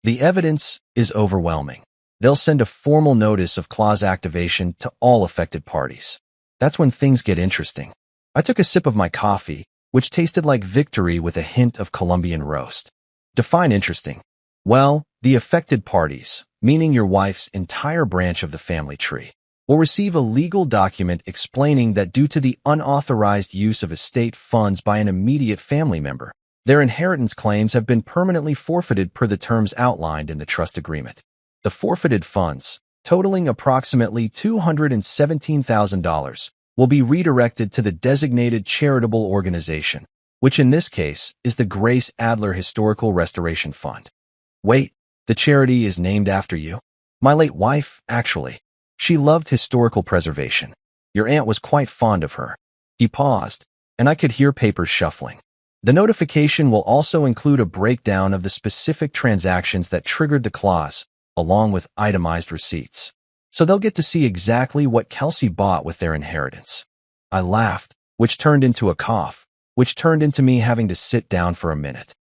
the evidence is overwhelming, they'll send a formal notice of clause activation to all affected parties. That's when things get interesting. I took a sip of my coffee, which tasted like victory with a hint of Colombian roast. Define interesting. Well, the affected parties, meaning your wife's entire branch of the family tree, will receive a legal document explaining that due to the unauthorized use of estate funds by an immediate family member, their inheritance claims have been permanently forfeited per the terms outlined in the trust agreement. The forfeited funds, totaling approximately $217,000, will be redirected to the designated charitable organization, which in this case is the Grace Adler Historical Restoration Fund. Wait, the charity is named after you? My late wife, actually. She loved historical preservation. Your aunt was quite fond of her. He paused, and I could hear papers shuffling. The notification will also include a breakdown of the specific transactions that triggered the clause, along with itemized receipts. So they'll get to see exactly what Kelsey bought with their inheritance. I laughed. which turned into a cough, which turned into me having to sit down for a minute.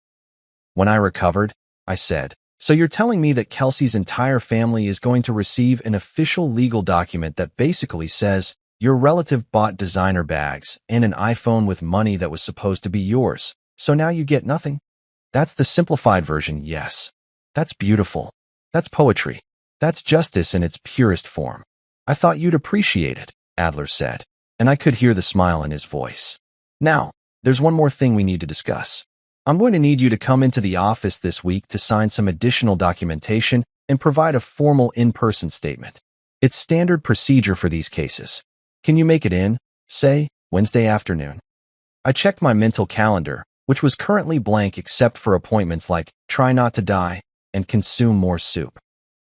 When I recovered, I said, "So you're telling me that Kelsey's entire family is going to receive an official legal document that basically says your relative bought designer bags and an iPhone with money that was supposed to be yours, so now you get nothing?" That's the simplified version, yes. That's beautiful. That's poetry. That's justice in its purest form. I thought you'd appreciate it, Adler said, and I could hear the smile in his voice. Now, there's one more thing we need to discuss. I'm going to need you to come into the office this week to sign some additional documentation and provide a formal in-person statement. It's standard procedure for these cases. Can you make it in, say, Wednesday afternoon? I checked my mental calendar, which was currently blank except for appointments like try not to die and consume more soup.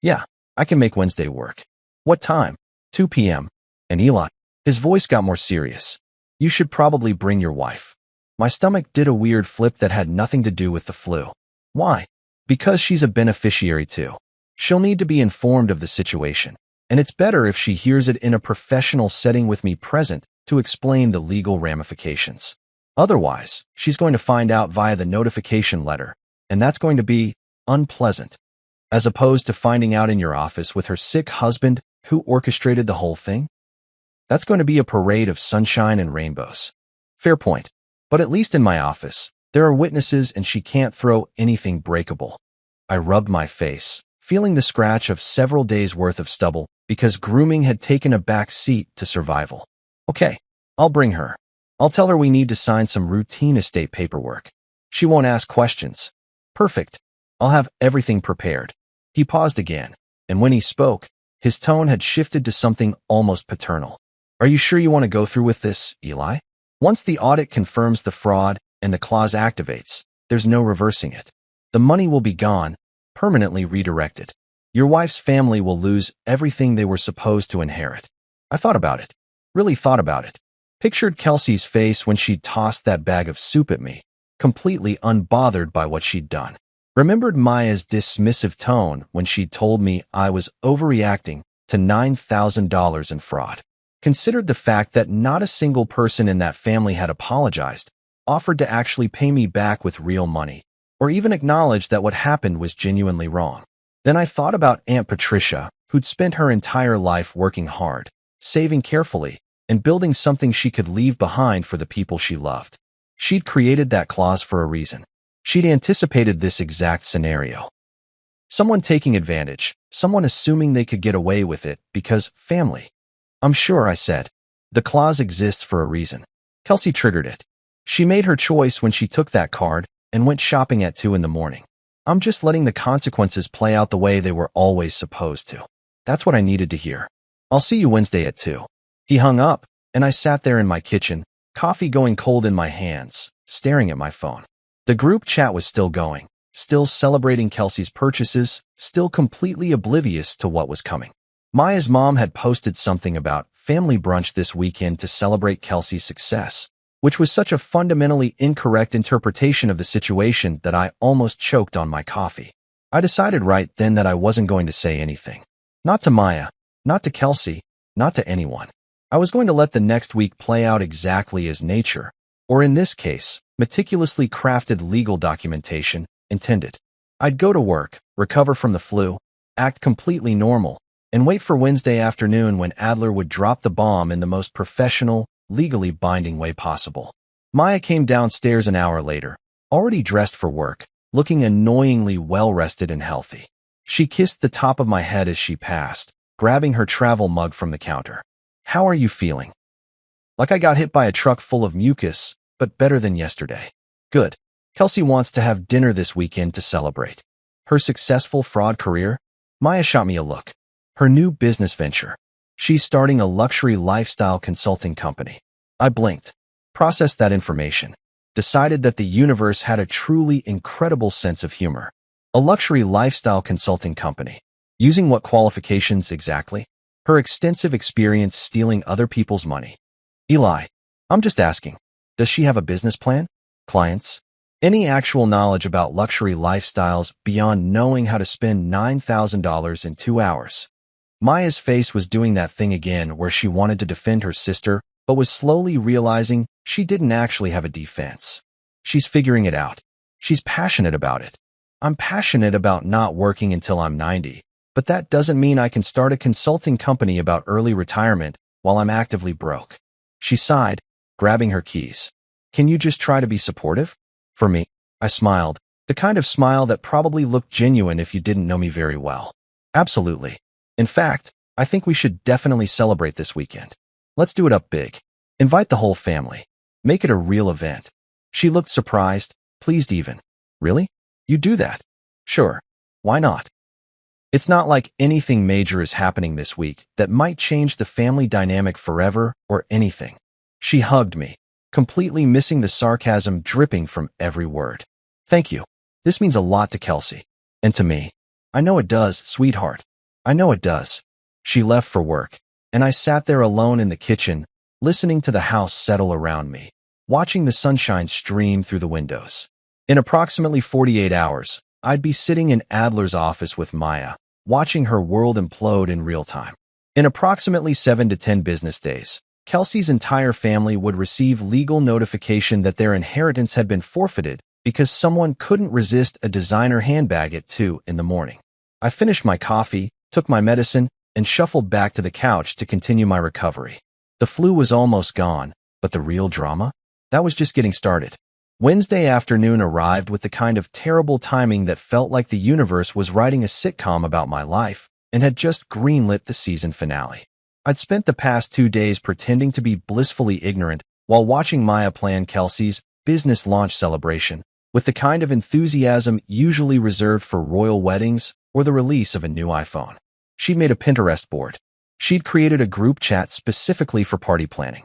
Yeah, I can make Wednesday work. What time? 2 p.m. And Eli, his voice got more serious. You should probably bring your wife. My stomach did a weird flip that had nothing to do with the flu. Why? Because she's a beneficiary too. She'll need to be informed of the situation, and it's better if she hears it in a professional setting with me present to explain the legal ramifications. Otherwise, she's going to find out via the notification letter, and that's going to be unpleasant, as opposed to finding out in your office with her sick husband who orchestrated the whole thing. That's going to be a parade of sunshine and rainbows. Fair point. But at least in my office, there are witnesses and she can't throw anything breakable. I rubbed my face, feeling the scratch of several days' worth of stubble because grooming had taken a back seat to survival. Okay, I'll bring her. I'll tell her we need to sign some routine estate paperwork. She won't ask questions. Perfect. I'll have everything prepared. He paused again, and when he spoke, his tone had shifted to something almost paternal. Are you sure you want to go through with this, Eli? Once the audit confirms the fraud and the clause activates, there's no reversing it. The money will be gone, permanently redirected. Your wife's family will lose everything they were supposed to inherit. I thought about it. Really thought about it. Pictured Kelsey's face when she tossed that bag of soup at me, completely unbothered by what she'd done. Remembered Maya's dismissive tone when she told me I was overreacting to $9,000 in fraud. Considered the fact that not a single person in that family had apologized, offered to actually pay me back with real money, or even acknowledged that what happened was genuinely wrong. Then I thought about Aunt Patricia, who'd spent her entire life working hard, saving carefully, and building something she could leave behind for the people she loved. She'd created that clause for a reason. She'd anticipated this exact scenario. Someone taking advantage, someone assuming they could get away with it because family. I'm sure, I said. The clause exists for a reason. Kelsey triggered it. She made her choice when she took that card and went shopping at 2 in the morning. I'm just letting the consequences play out the way they were always supposed to. That's what I needed to hear. I'll see you Wednesday at 2. He hung up, and I sat there in my kitchen, coffee going cold in my hands, staring at my phone. The group chat was still going, still celebrating Kelsey's purchases, still completely oblivious to what was coming. Maya's mom had posted something about family brunch this weekend to celebrate Kelsey's success, which was such a fundamentally incorrect interpretation of the situation that I almost choked on my coffee. I decided right then that I wasn't going to say anything. Not to Maya, not to Kelsey, not to anyone. I was going to let the next week play out exactly as nature, or in this case, meticulously crafted legal documentation, intended. I'd go to work, recover from the flu, act completely normal, and wait for Wednesday afternoon when Adler would drop the bomb in the most professional, legally binding way possible. Maya came downstairs an hour later, already dressed for work, looking annoyingly well-rested and healthy. She kissed the top of my head as she passed, grabbing her travel mug from the counter. How are you feeling? Like I got hit by a truck full of mucus, but better than yesterday. Good. Kelsey wants to have dinner this weekend to celebrate. Her successful fraud career? Maya shot me a look. Her new business venture. She's starting a luxury lifestyle consulting company. I blinked, processed that information, decided that the universe had a truly incredible sense of humor. A luxury lifestyle consulting company. Using what qualifications exactly? Her extensive experience stealing other people's money. Eli, I'm just asking, does she have a business plan? Clients? Any actual knowledge about luxury lifestyles beyond knowing how to spend $9,000 in 2 hours? Maya's face was doing that thing again where she wanted to defend her sister, but was slowly realizing She didn't actually have a defense. She's figuring it out. She's passionate about it. I'm passionate about not working until I'm 90, but that doesn't mean I can start a consulting company about early retirement while I'm actively broke. She sighed, grabbing her keys. Can you just try to be supportive? For me, I smiled, the kind of smile that probably looked genuine if you didn't know me very well. Absolutely. In fact, I think we should definitely celebrate this weekend. Let's do it up big. Invite the whole family. Make it a real event. She looked surprised, pleased even. Really? You do that? Sure. Why not? It's not like anything major is happening this week that might change the family dynamic forever or anything. She hugged me, completely missing the sarcasm dripping from every word. Thank you. This means a lot to Kelsey. And to me. I know it does, sweetheart. I know it does. She left for work, and I sat there alone in the kitchen, listening to the house settle around me, watching the sunshine stream through the windows. In approximately 48 hours, I'd be sitting in Adler's office with Maya, watching her world implode in real time. In approximately 7 to 10 business days, Kelsey's entire family would receive legal notification that their inheritance had been forfeited because someone couldn't resist a designer handbag at 2 in the morning. I finished my coffee, took my medicine, and shuffled back to the couch to continue my recovery. The flu was almost gone, but the real drama? That was just getting started. Wednesday afternoon arrived with the kind of terrible timing that felt like the universe was writing a sitcom about my life and had just greenlit the season finale. I'd spent the past 2 days pretending to be blissfully ignorant while watching Maya plan Kelsey's business launch celebration with the kind of enthusiasm usually reserved for royal weddings or the release of a new iPhone. She'd made a Pinterest board. She'd created a group chat specifically for party planning.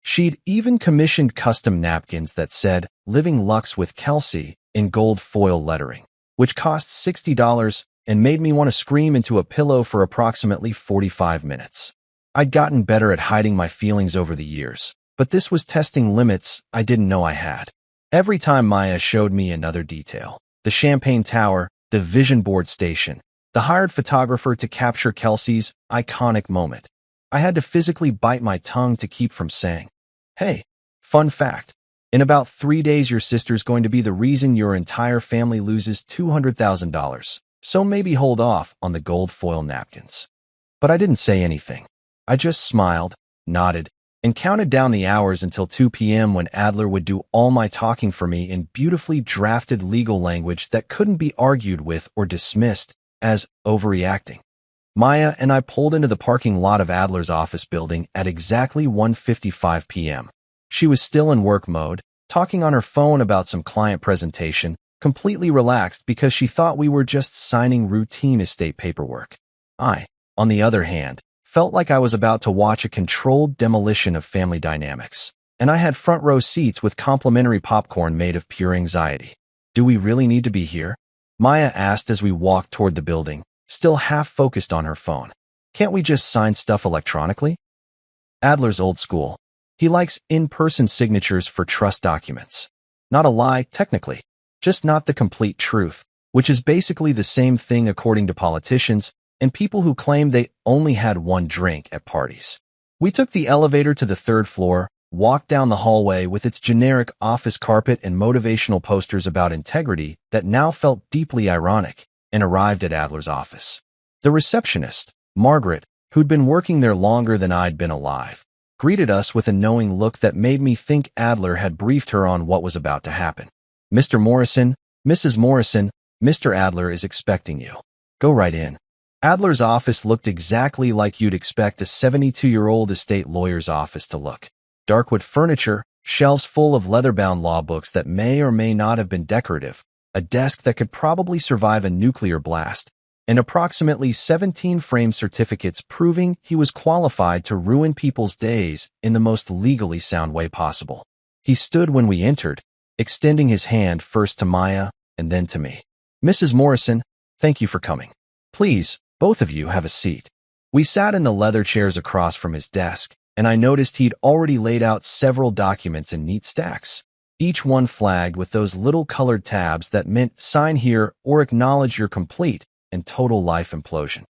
She'd even commissioned custom napkins that said, "Living Lux with Kelsey," in gold foil lettering, which cost $60 and made me want to scream into a pillow for approximately 45 minutes. I'd gotten better at hiding my feelings over the years, but this was testing limits I didn't know I had. Every time Maya showed me another detail, the champagne tower, the vision board station, the hired photographer to capture Kelsey's iconic moment, I had to physically bite my tongue to keep from saying, "Hey, fun fact, in about 3 days your sister's going to be the reason your entire family loses $200,000, so maybe hold off on the gold foil napkins." But I didn't say anything. I just smiled, nodded, and counted down the hours until 2 p.m. when Adler would do all my talking for me in beautifully drafted legal language that couldn't be argued with or dismissed as overreacting. Maya and I pulled into the parking lot of Adler's office building at exactly 1:55 p.m. She was still in work mode, talking on her phone about some client presentation, completely relaxed because she thought we were just signing routine estate paperwork. I, on the other hand, felt like I was about to watch a controlled demolition of family dynamics, and I had front row seats with complimentary popcorn made of pure anxiety. "Do we really need to be here?" Maya asked as we walked toward the building, still half focused on her phone. "Can't we just sign stuff electronically?" Adler's old school. He likes in-person signatures for trust documents. Not a lie, technically, just not the complete truth, which is basically the same thing according to politicians and people who claim they only had one drink at parties. We took the elevator to the 3rd floor, walked down the hallway with its generic office carpet and motivational posters about integrity that now felt deeply ironic, and arrived at Adler's office. The receptionist, Margaret, who'd been working there longer than I'd been alive, greeted us with a knowing look that made me think Adler had briefed her on what was about to happen. "Mr. Morrison, Mrs. Morrison, Mr. Adler is expecting you. Go right in." Adler's office looked exactly like you'd expect a 72-year-old estate lawyer's office to look. Darkwood furniture, shelves full of leather-bound law books that may or may not have been decorative, a desk that could probably survive a nuclear blast, and approximately 17 framed certificates proving he was qualified to ruin people's days in the most legally sound way possible. He stood when we entered, extending his hand first to Maya and then to me. "Mrs. Morrison, thank you for coming. Please, both of you have a seat." We sat in the leather chairs across from his desk, and I noticed he'd already laid out several documents in neat stacks, each one flagged with those little colored tabs that meant "sign here" or "acknowledge your complete and total life implosion."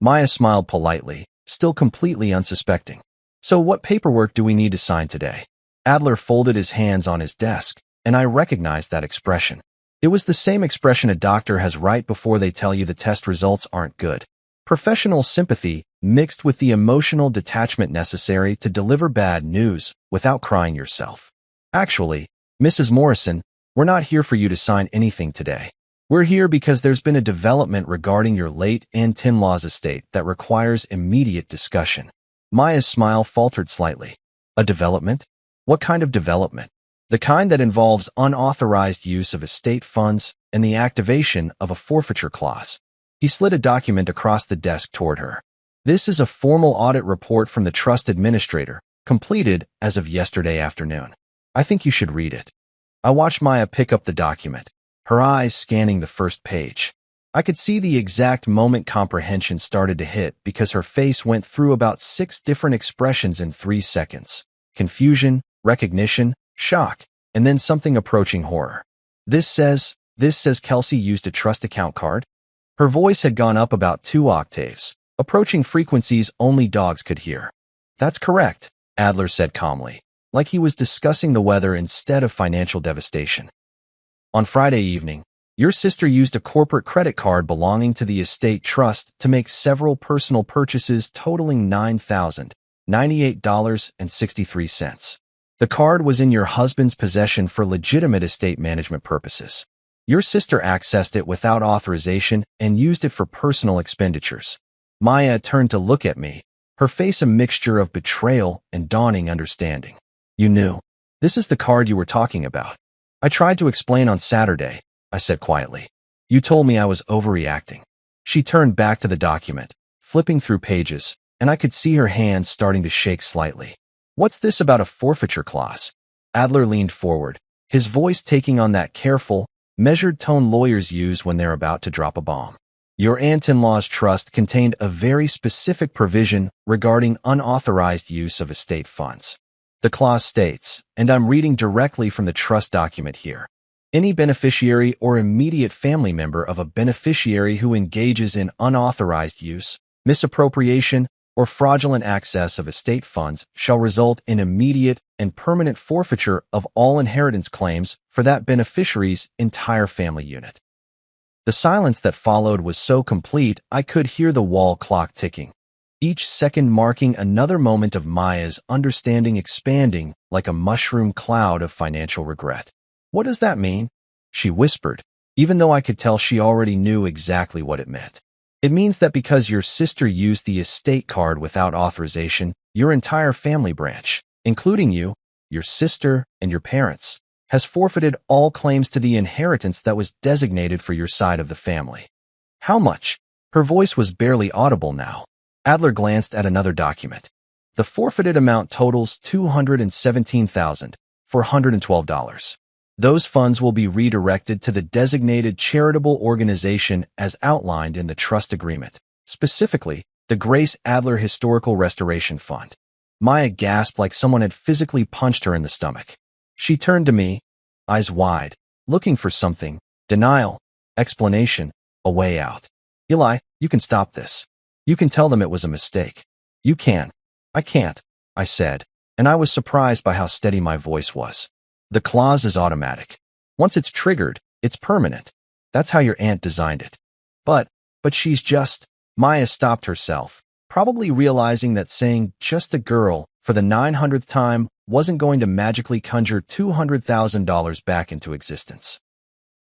Maya smiled politely, still completely unsuspecting. "So what paperwork do we need to sign today?" Adler folded his hands on his desk, and I recognized that expression. It was the same expression a doctor has right before they tell you the test results aren't good. Professional sympathy mixed with the emotional detachment necessary to deliver bad news without crying yourself. Actually, Mrs. Morrison, we're not here for you to sign anything today. We're here because there's been a development regarding your late Aunt Tinlaw's estate that requires immediate discussion. Maya's smile faltered slightly. A development? What kind of development? The kind that involves unauthorized use of estate funds and the activation of a forfeiture clause. He slid a document across the desk toward her. This is a formal audit report from the trust administrator, completed as of yesterday afternoon. I think you should read it. I watched Maya pick up the document, her eyes scanning the first page. I could see the exact moment comprehension started to hit because her face went through about 6 different expressions in 3 seconds. Confusion, recognition, shock, and then something approaching horror. This says Kelsey used a trust account card? Her voice had gone up about 2 octaves, approaching frequencies only dogs could hear. That's correct, Adler said calmly, like he was discussing the weather instead of financial devastation. On Friday evening, your sister used a corporate credit card belonging to the estate trust to make several personal purchases totaling $9,098.63. The card was in your husband's possession for legitimate estate management purposes. Your sister accessed it without authorization and used it for personal expenditures. Maya turned to look at me, her face a mixture of betrayal and dawning understanding. You knew. This is the card you were talking about. I tried to explain on Saturday, I said quietly. You told me I was overreacting. She turned back to the document, flipping through pages, and I could see her hands starting to shake slightly. What's this about a forfeiture clause? Adler leaned forward, his voice taking on that careful, measured tone lawyers use when they're about to drop a bomb. Your aunt-in-law's trust contained a very specific provision regarding unauthorized use of estate funds. The clause states, and I'm reading directly from the trust document here, any beneficiary or immediate family member of a beneficiary who engages in unauthorized use, misappropriation, or fraudulent access of estate funds shall result in immediate and permanent forfeiture of all inheritance claims for that beneficiary's entire family unit. The silence that followed was so complete I could hear the wall clock ticking, each second marking another moment of Maya's understanding expanding like a mushroom cloud of financial regret. What does that mean? She whispered, even though I could tell she already knew exactly what it meant. It means that because your sister used the estate card without authorization, your entire family branch, including you, your sister, and your parents, has forfeited all claims to the inheritance that was designated for your side of the family. How much? Her voice was barely audible now. Adler glanced at another document. The forfeited amount totals $217,412. Those funds will be redirected to the designated charitable organization as outlined in the trust agreement, specifically the Grace Adler Historical Restoration Fund. Maya gasped like someone had physically punched her in the stomach. She turned to me, eyes wide, looking for something, denial, explanation, a way out. Eli, you can stop this. You can tell them it was a mistake. You can. I can't, I said, and I was surprised by how steady my voice was. The clause is automatic. Once it's triggered, it's permanent. That's how your aunt designed it. But she's just... Maya stopped herself, probably realizing that saying just a girl for the 900th time wasn't going to magically conjure $200,000 back into existence.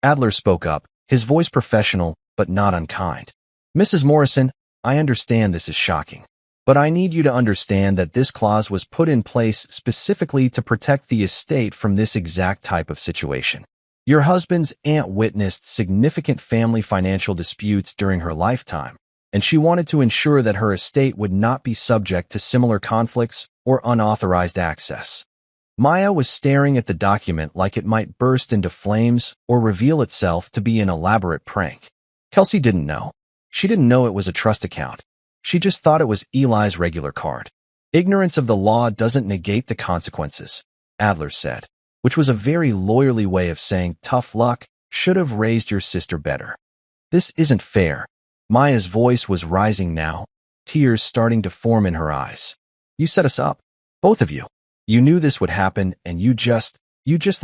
Adler spoke up, his voice professional but not unkind. Mrs. Morrison, I understand this is shocking, but I need you to understand that this clause was put in place specifically to protect the estate from this exact type of situation. Your husband's aunt witnessed significant family financial disputes during her lifetime, and she wanted to ensure that her estate would not be subject to similar conflicts or unauthorized access. Maya was staring at the document like it might burst into flames or reveal itself to be an elaborate prank. Kelsey didn't know. She didn't know it was a trust account. She just thought it was Eli's regular card. Ignorance of the law doesn't negate the consequences, Adler said, which was a very lawyerly way of saying tough luck, should have raised your sister better. This isn't fair. Maya's voice was rising now, tears starting to form in her eyes. You set us up. Both of you. You knew this would happen and you just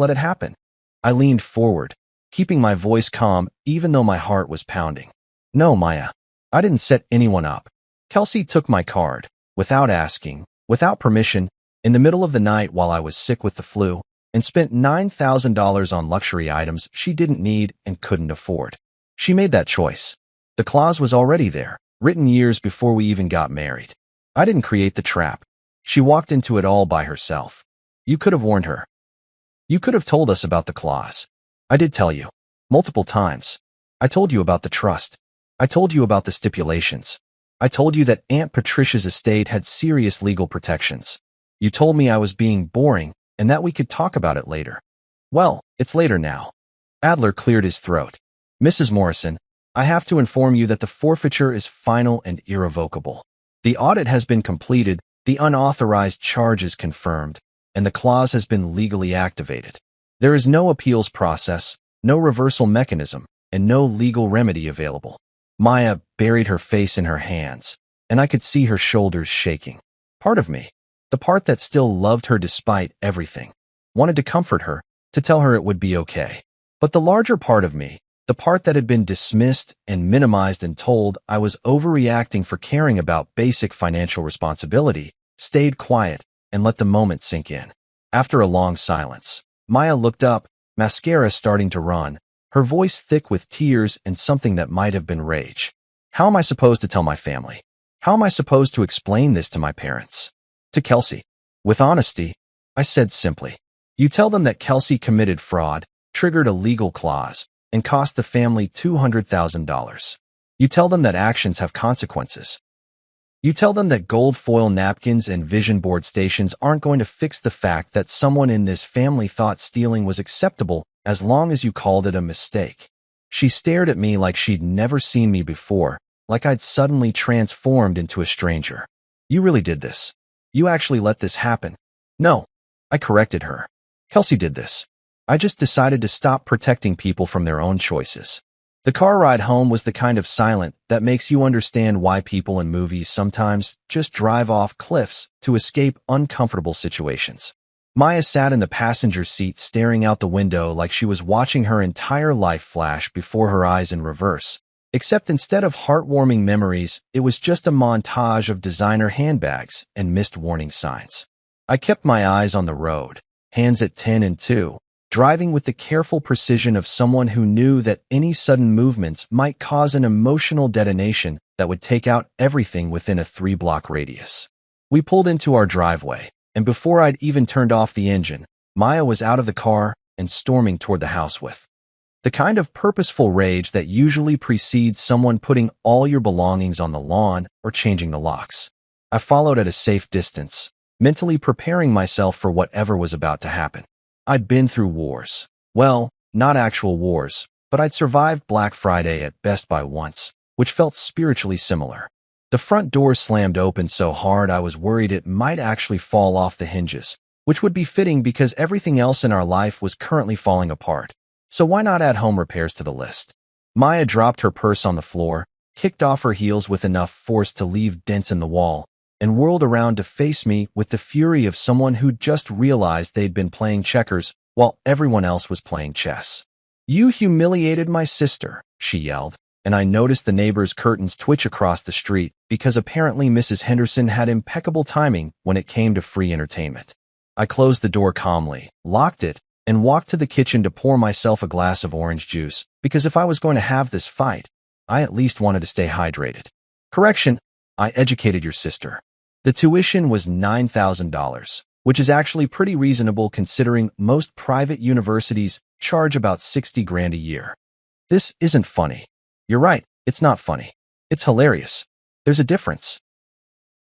let it happen. I leaned forward, keeping my voice calm even though my heart was pounding. No, Maya. I didn't set anyone up. Kelsey took my card, without asking, without permission, in the middle of the night while I was sick with the flu, and spent $9,000 on luxury items she didn't need and couldn't afford. She made that choice. The clause was already there, written years before we even got married. I didn't create the trap. She walked into it all by herself. You could have warned her. You could have told us about the clause. I did tell you. Multiple times. I told you about the trust. I told you about the stipulations. I told you that Aunt Patricia's estate had serious legal protections. You told me I was being boring and that we could talk about it later. Well, it's later now. Adler cleared his throat. Mrs. Morrison, I have to inform you that the forfeiture is final and irrevocable. The audit has been completed, the unauthorized charge is confirmed, and the clause has been legally activated. There is no appeals process, no reversal mechanism, and no legal remedy available. Maya buried her face in her hands, and I could see her shoulders shaking. Part of me, the part that still loved her despite everything, wanted to comfort her, to tell her it would be okay. But the larger part of me, the part that had been dismissed and minimized and told I was overreacting for caring about basic financial responsibility, stayed quiet and let the moment sink in. After a long silence, Maya looked up, mascara starting to run, her voice thick with tears and something that might have been rage. How am I supposed to tell my family? How am I supposed to explain this to my parents? To Kelsey. With honesty, I said simply, you tell them that Kelsey committed fraud, triggered a legal clause, and cost the family $200,000. You tell them that actions have consequences. You tell them that gold foil napkins and vision board stations aren't going to fix the fact that someone in this family thought stealing was acceptable as long as you called it a mistake. She stared at me like she'd never seen me before, like I'd suddenly transformed into a stranger. You really did this. You actually let this happen. No, I corrected her. Kelsey did this. I just decided to stop protecting people from their own choices. The car ride home was the kind of silent that makes you understand why people in movies sometimes just drive off cliffs to escape uncomfortable situations. Maya sat in the passenger seat staring out the window like she was watching her entire life flash before her eyes in reverse. Except instead of heartwarming memories, it was just a montage of designer handbags and missed warning signs. I kept my eyes on the road, hands at 10 and 2, driving with the careful precision of someone who knew that any sudden movements might cause an emotional detonation that would take out everything within a 3-block radius. We pulled into our driveway, and before I'd even turned off the engine, Maya was out of the car and storming toward the house with the kind of purposeful rage that usually precedes someone putting all your belongings on the lawn or changing the locks. I followed at a safe distance, mentally preparing myself for whatever was about to happen. I'd been through wars. Well, not actual wars, but I'd survived Black Friday at Best Buy once, which felt spiritually similar. The front door slammed open so hard I was worried it might actually fall off the hinges, which would be fitting because everything else in our life was currently falling apart. So why not add home repairs to the list? Maya dropped her purse on the floor, kicked off her heels with enough force to leave dents in the wall, and whirled around to face me with the fury of someone who'd just realized they'd been playing checkers while everyone else was playing chess. You humiliated my sister, she yelled, and I noticed the neighbor's curtains twitch across the street because apparently Mrs. Henderson had impeccable timing when it came to free entertainment. I closed the door calmly, locked it, and walked to the kitchen to pour myself a glass of orange juice, because if I was going to have this fight, I at least wanted to stay hydrated. Correction, I educated your sister. The tuition was $9,000, which is actually pretty reasonable considering most private universities charge about 60 grand a year. This isn't funny. You're right, it's not funny. It's hilarious. There's a difference.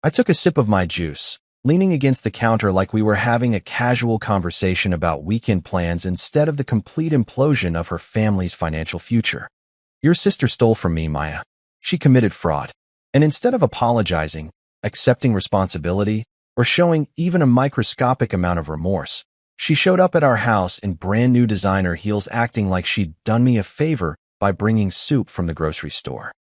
I took a sip of my juice, leaning against the counter like we were having a casual conversation about weekend plans instead of the complete implosion of her family's financial future. Your sister stole from me, Maya. She committed fraud. And instead of apologizing, accepting responsibility, or showing even a microscopic amount of remorse, she showed up at our house in brand new designer heels acting like she'd done me a favor by bringing soup from the grocery store.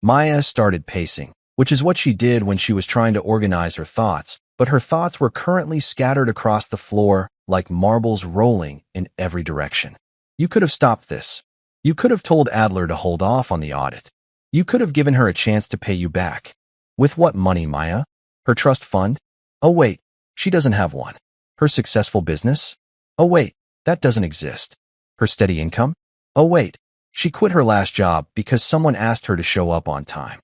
Maya started pacing, which is what she did when she was trying to organize her thoughts, but her thoughts were currently scattered across the floor like marbles rolling in every direction. You could have stopped this. You could have told Adler to hold off on the audit. You could have given her a chance to pay you back. With what money, Maya? Her trust fund? Oh wait, she doesn't have one. Her successful business? Oh wait, that doesn't exist. Her steady income? Oh wait, she quit her last job because someone asked her to show up on time.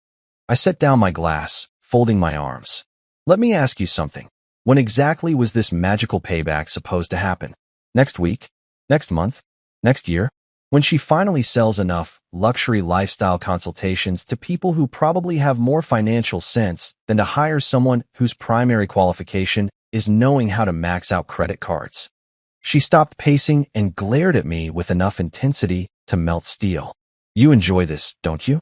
I set down my glass, folding my arms. Let me ask you something. When exactly was this magical payback supposed to happen? Next week? Next month? Next year? When she finally sells enough luxury lifestyle consultations to people who probably have more financial sense than to hire someone whose primary qualification is knowing how to max out credit cards. She stopped pacing and glared at me with enough intensity to melt steel. You enjoy this, don't you?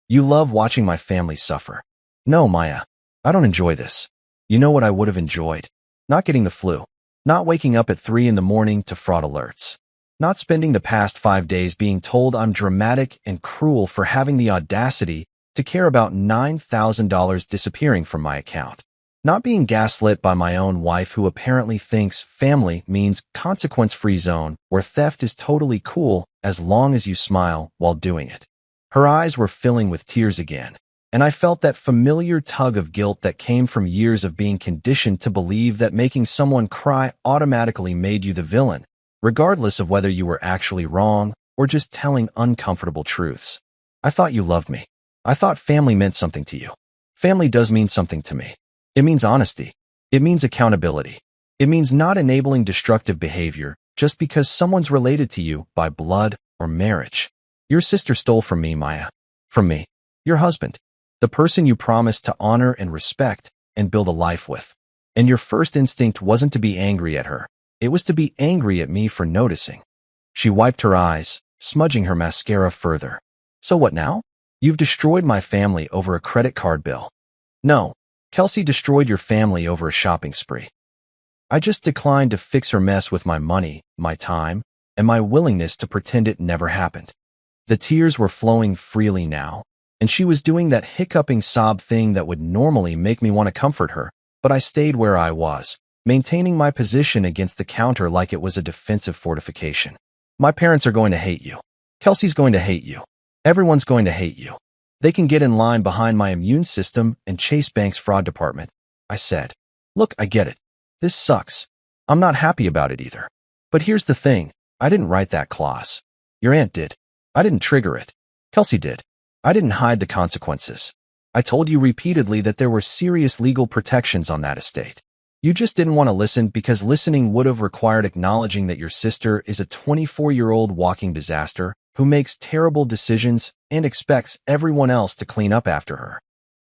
You love watching my family suffer. No, Maya, I don't enjoy this. You know what I would have enjoyed? Not getting the flu. Not waking up at 3 in the morning to fraud alerts. Not spending the past 5 days being told I'm dramatic and cruel for having the audacity to care about $9,000 disappearing from my account. Not being gaslit by my own wife who apparently thinks family means consequence-free zone where theft is totally cool as long as you smile while doing it. Her eyes were filling with tears again, and I felt that familiar tug of guilt that came from years of being conditioned to believe that making someone cry automatically made you the villain, regardless of whether you were actually wrong or just telling uncomfortable truths. I thought you loved me. I thought family meant something to you. Family does mean something to me. It means honesty. It means accountability. It means not enabling destructive behavior just because someone's related to you by blood or marriage. Your sister stole from me, Maya. From me. Your husband. The person you promised to honor and respect and build a life with. And your first instinct wasn't to be angry at her. It was to be angry at me for noticing. She wiped her eyes, smudging her mascara further. So what now? You've destroyed my family over a credit card bill. No, Kelsey destroyed your family over a shopping spree. I just declined to fix her mess with my money, my time, and my willingness to pretend it never happened. The tears were flowing freely now, and she was doing that hiccuping sob thing that would normally make me want to comfort her, but I stayed where I was, maintaining my position against the counter like it was a defensive fortification. My parents are going to hate you. Kelsey's going to hate you. Everyone's going to hate you. They can get in line behind my immune system and Chase Bank's fraud department. I said, look, I get it. This sucks. I'm not happy about it either. But here's the thing. I didn't write that clause. Your aunt did. I didn't trigger it. Kelsey did. I didn't hide the consequences. I told you repeatedly that there were serious legal protections on that estate. You just didn't want to listen because listening would have required acknowledging that your sister is a 24-year-old walking disaster who makes terrible decisions and expects everyone else to clean up after her.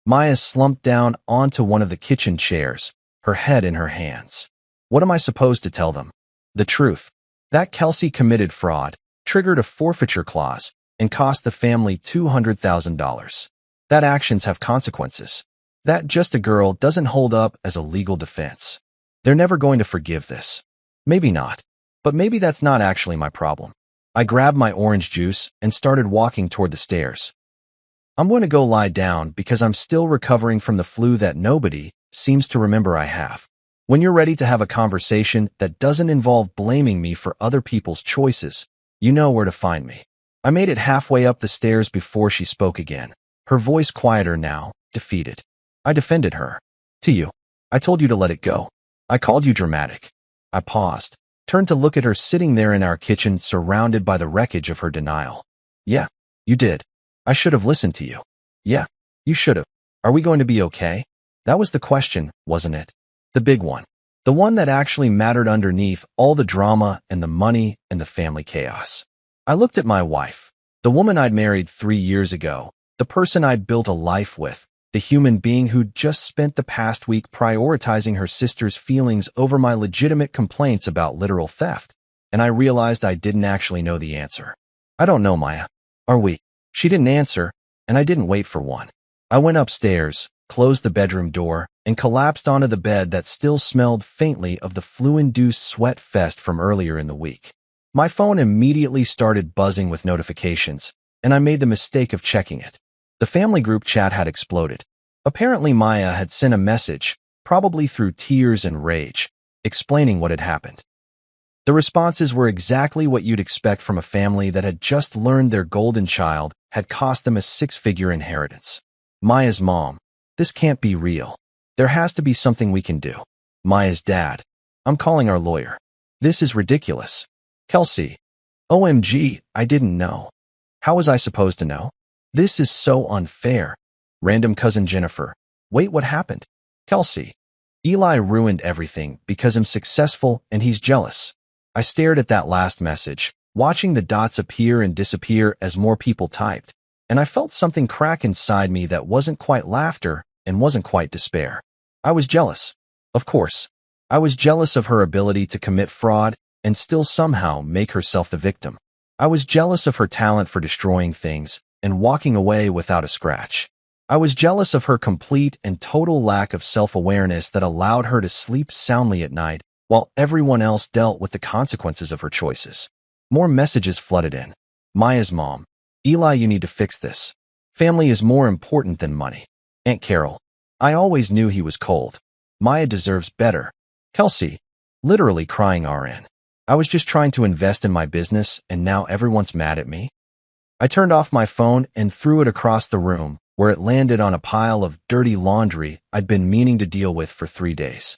Maya slumped down onto one of the kitchen chairs, her head in her hands. What am I supposed to tell them? The truth. That Kelsey committed fraud, triggered a forfeiture clause, and cost the family $200,000. That actions have consequences. That just a girl doesn't hold up as a legal defense. They're never going to forgive this. Maybe not. But maybe that's not actually my problem. I grabbed my orange juice and started walking toward the stairs. I'm going to go lie down because I'm still recovering from the flu that nobody seems to remember I have. When you're ready to have a conversation that doesn't involve blaming me for other people's choices, you know where to find me. I made it halfway up the stairs before she spoke again, her voice quieter now, defeated. I defended her. To you. I told you to let it go. I called you dramatic. I paused, turned to look at her sitting there in our kitchen surrounded by the wreckage of her denial. Yeah, you did. I should have listened to you. Yeah, you should have. Are we going to be okay? That was the question, wasn't it? The big one. The one that actually mattered underneath all the drama and the money and the family chaos. I looked at my wife, the woman I'd married 3 years ago, the person I'd built a life with, the human being who'd just spent the past week prioritizing her sister's feelings over my legitimate complaints about literal theft, and I realized I didn't actually know the answer. I don't know, Maya. Are we? She didn't answer, and I didn't wait for one. I went upstairs, closed the bedroom door, and collapsed onto the bed that still smelled faintly of the flu-induced sweat fest from earlier in the week. My phone immediately started buzzing with notifications, and I made the mistake of checking it. The family group chat had exploded. Apparently Maya had sent a message, probably through tears and rage, explaining what had happened. The responses were exactly what you'd expect from a family that had just learned their golden child had cost them a six-figure inheritance. Maya's mom: "This can't be real. There has to be something we can do." Maya's dad: "I'm calling our lawyer. This is ridiculous." Kelsey: "OMG, I didn't know. How was I supposed to know? This is so unfair." Random cousin Jennifer: "Wait, what happened?" Kelsey: "Eli ruined everything because I'm successful and he's jealous." I stared at that last message, watching the dots appear and disappear as more people typed, and I felt something crack inside me that wasn't quite laughter and wasn't quite despair. I was jealous. Of course. I was jealous of her ability to commit fraud and still somehow make herself the victim. I was jealous of her talent for destroying things and walking away without a scratch. I was jealous of her complete and total lack of self-awareness that allowed her to sleep soundly at night while everyone else dealt with the consequences of her choices. More messages flooded in. Maya's mom: "Eli, you need to fix this. Family is more important than money." Aunt Carol: "I always knew he was cold. Maya deserves better." Kelsey: "Literally crying RN. I was just trying to invest in my business and now everyone's mad at me." I turned off my phone and threw it across the room, where it landed on a pile of dirty laundry I'd been meaning to deal with for 3 days.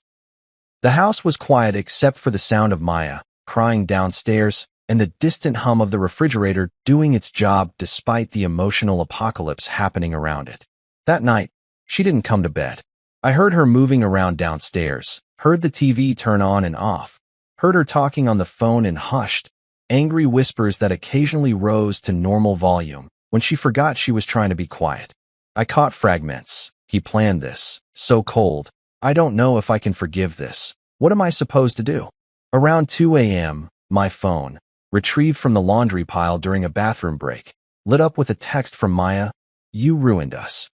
The house was quiet except for the sound of Maya crying downstairs and the distant hum of the refrigerator doing its job despite the emotional apocalypse happening around it. That night, she didn't come to bed. I heard her moving around downstairs, heard the TV turn on and off, heard her talking on the phone in hushed, angry whispers that occasionally rose to normal volume when she forgot she was trying to be quiet. I caught fragments. "He planned this. So cold. I don't know if I can forgive this. What am I supposed to do?" Around 2 a.m., my phone, retrieved from the laundry pile during a bathroom break, lit up with a text from Maya: "You ruined us."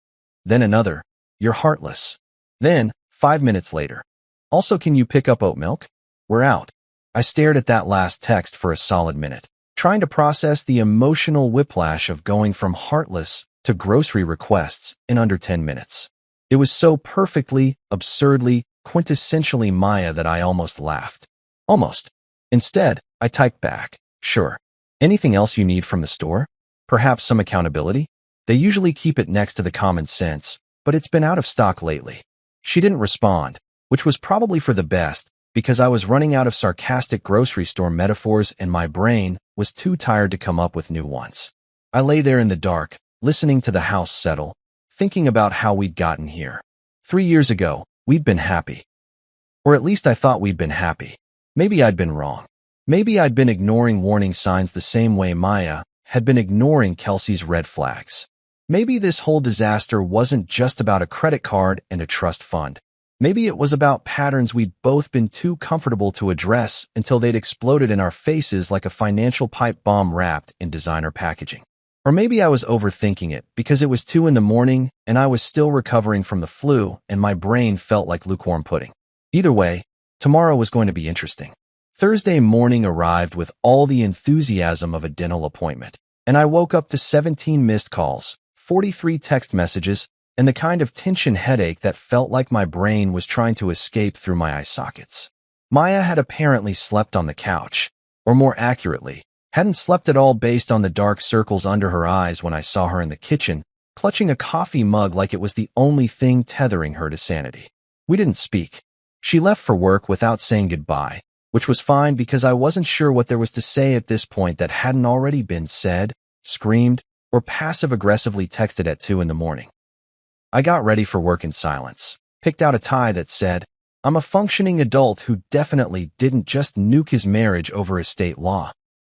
Then another: "You're heartless." Then, 5 minutes later: "Also, can you pick up oat milk? We're out." I stared at that last text for a solid minute, trying to process the emotional whiplash of going from heartless to grocery requests in under 10 minutes. It was so perfectly, absurdly, quintessentially Maya that I almost laughed. Almost. Instead, I typed back: "Sure. Anything else you need from the store? Perhaps some accountability? They usually keep it next to the common sense, but it's been out of stock lately." She didn't respond, which was probably for the best, because I was running out of sarcastic grocery store metaphors and my brain was too tired to come up with new ones. I lay there in the dark, listening to the house settle, thinking about how we'd gotten here. 3 years ago, we'd been happy. Or at least I thought we'd been happy. Maybe I'd been wrong. Maybe I'd been ignoring warning signs the same way Maya had been ignoring Kelsey's red flags. Maybe this whole disaster wasn't just about a credit card and a trust fund. Maybe it was about patterns we'd both been too comfortable to address until they'd exploded in our faces like a financial pipe bomb wrapped in designer packaging. Or maybe I was overthinking it because it was 2 in the morning and I was still recovering from the flu and my brain felt like lukewarm pudding. Either way, tomorrow was going to be interesting. Thursday morning arrived with all the enthusiasm of a dental appointment, and I woke up to 17 missed calls, 43 text messages, and the kind of tension headache that felt like my brain was trying to escape through my eye sockets. Maya had apparently slept on the couch, or more accurately, hadn't slept at all based on the dark circles under her eyes when I saw her in the kitchen, clutching a coffee mug like it was the only thing tethering her to sanity. We didn't speak. She left for work without saying goodbye, which was fine because I wasn't sure what there was to say at this point that hadn't already been said, screamed, or passive-aggressively texted at 2 in the morning. I got ready for work in silence, picked out a tie that said, "I'm a functioning adult who definitely didn't just nuke his marriage over estate law,"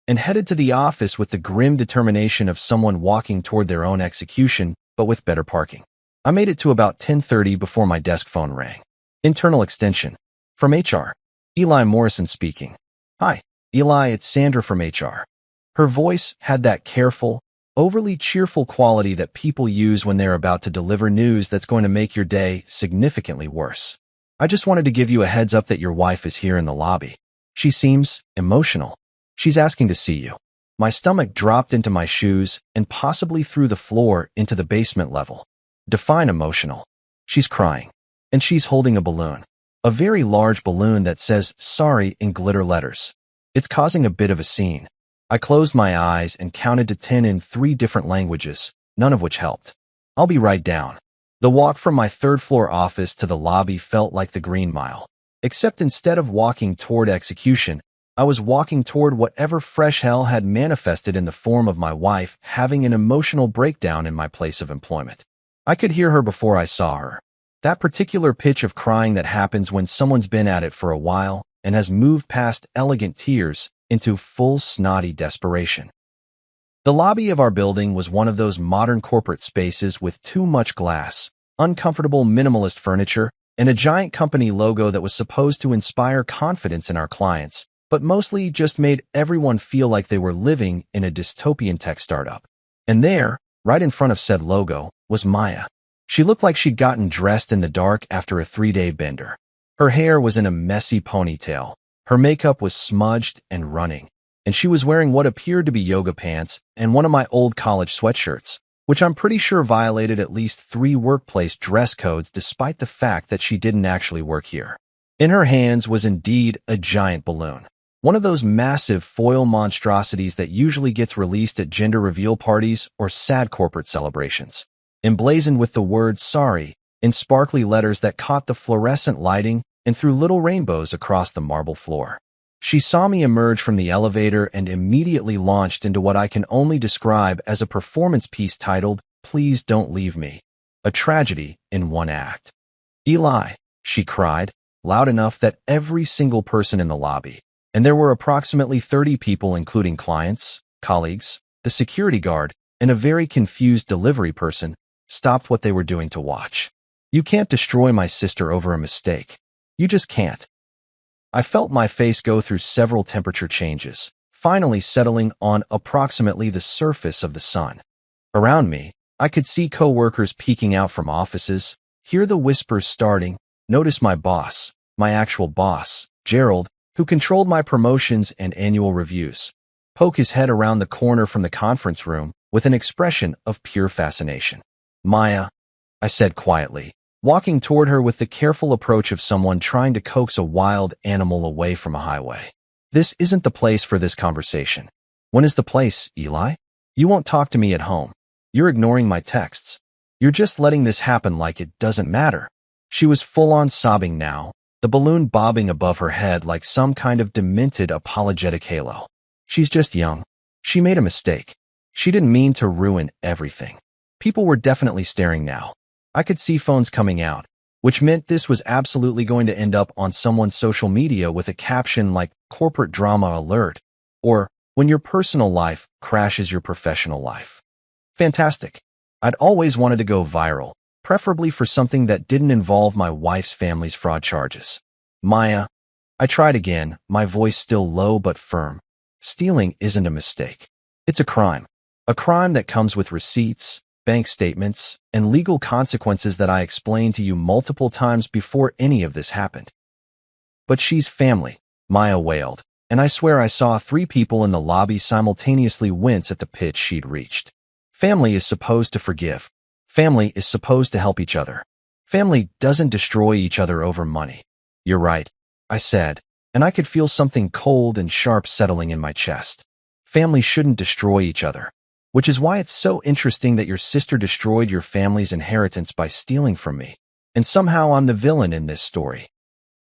and headed to the office with the grim determination of someone walking toward their own execution, but with better parking. I made it to about 10:30 before my desk phone rang. Internal extension. From HR. Eli Morrison speaking. "Hi, Eli, it's Sandra from HR." Her voice had that careful, overly cheerful quality that people use when they're about to deliver news that's going to make your day significantly worse. "I just wanted to give you a heads up that your wife is here in the lobby. She seems emotional. She's asking to see you." My stomach dropped into my shoes and possibly through the floor into the basement level. Define emotional. She's crying. and she's holding a balloon. A very large balloon that says sorry in glitter letters. It's causing a bit of a scene. I closed my eyes and counted to 10 in 3 different languages, none of which helped. I'll be right down. The walk from my third-floor office to the lobby felt like the Green Mile. Except instead of walking toward execution, I was walking toward whatever fresh hell had manifested in the form of my wife having an emotional breakdown in my place of employment. I could hear her before I saw her. That particular pitch of crying that happens when someone's been at it for a while and has moved past elegant tears into full snotty desperation. The lobby of our building was one of those modern corporate spaces with too much glass, uncomfortable minimalist furniture, and a giant company logo that was supposed to inspire confidence in our clients, but mostly just made everyone feel like they were living in a dystopian tech startup. And there, right in front of said logo, was Maya. She looked like she'd gotten dressed in the dark after a 3-day bender. Her hair was in a messy ponytail, her makeup was smudged and running, and she was wearing what appeared to be yoga pants and one of my old college sweatshirts, which I'm pretty sure violated at least 3 workplace dress codes despite the fact that she didn't actually work here. In her hands was indeed a giant balloon. One of those massive foil monstrosities that usually gets released at gender reveal parties or sad corporate celebrations. Emblazoned with the word sorry in sparkly letters that caught the fluorescent lighting and threw little rainbows across the marble floor. She saw me emerge from the elevator and immediately launched into what I can only describe as a performance piece titled, "Please Don't Leave Me," a tragedy in one act. "Eli," she cried, loud enough that every single person in the lobby, and there were approximately 30 people including clients, colleagues, the security guard, and a very confused delivery person, stopped what they were doing to watch. "You can't destroy my sister over a mistake. You just can't." I felt my face go through several temperature changes, finally settling on approximately the surface of the sun. Around me, I could see coworkers peeking out from offices, hear the whispers starting, notice my boss, my actual boss, Gerald, who controlled my promotions and annual reviews, poke his head around the corner from the conference room with an expression of pure fascination. "Maya," I said quietly, walking toward her with the careful approach of someone trying to coax a wild animal away from a highway. "This isn't the place for this conversation." "When is the place, Eli? You won't talk to me at home. You're ignoring my texts. You're just letting this happen like it doesn't matter." She was full-on sobbing now, the balloon bobbing above her head like some kind of demented apologetic halo. "She's just young. She made a mistake. She didn't mean to ruin everything." People were definitely staring now. I could see phones coming out, which meant this was absolutely going to end up on someone's social media with a caption like "corporate drama alert" or "when your personal life crashes your professional life." Fantastic. I'd always wanted to go viral, preferably for something that didn't involve my wife's family's fraud charges. "Maya," I tried again, my voice still low but firm. "Stealing isn't a mistake. It's a crime. A crime that comes with receipts, bank statements, and legal consequences that I explained to you multiple times before any of this happened." "But she's family," Maya wailed, and I swear I saw 3 people in the lobby simultaneously wince at the pitch she'd reached. Family is supposed to forgive. Family is supposed to help each other. Family doesn't destroy each other over money. "You're right," I said, and I could feel something cold and sharp settling in my chest. Family shouldn't destroy each other. Which is why it's so interesting that your sister destroyed your family's inheritance by stealing from me. And somehow I'm the villain in this story.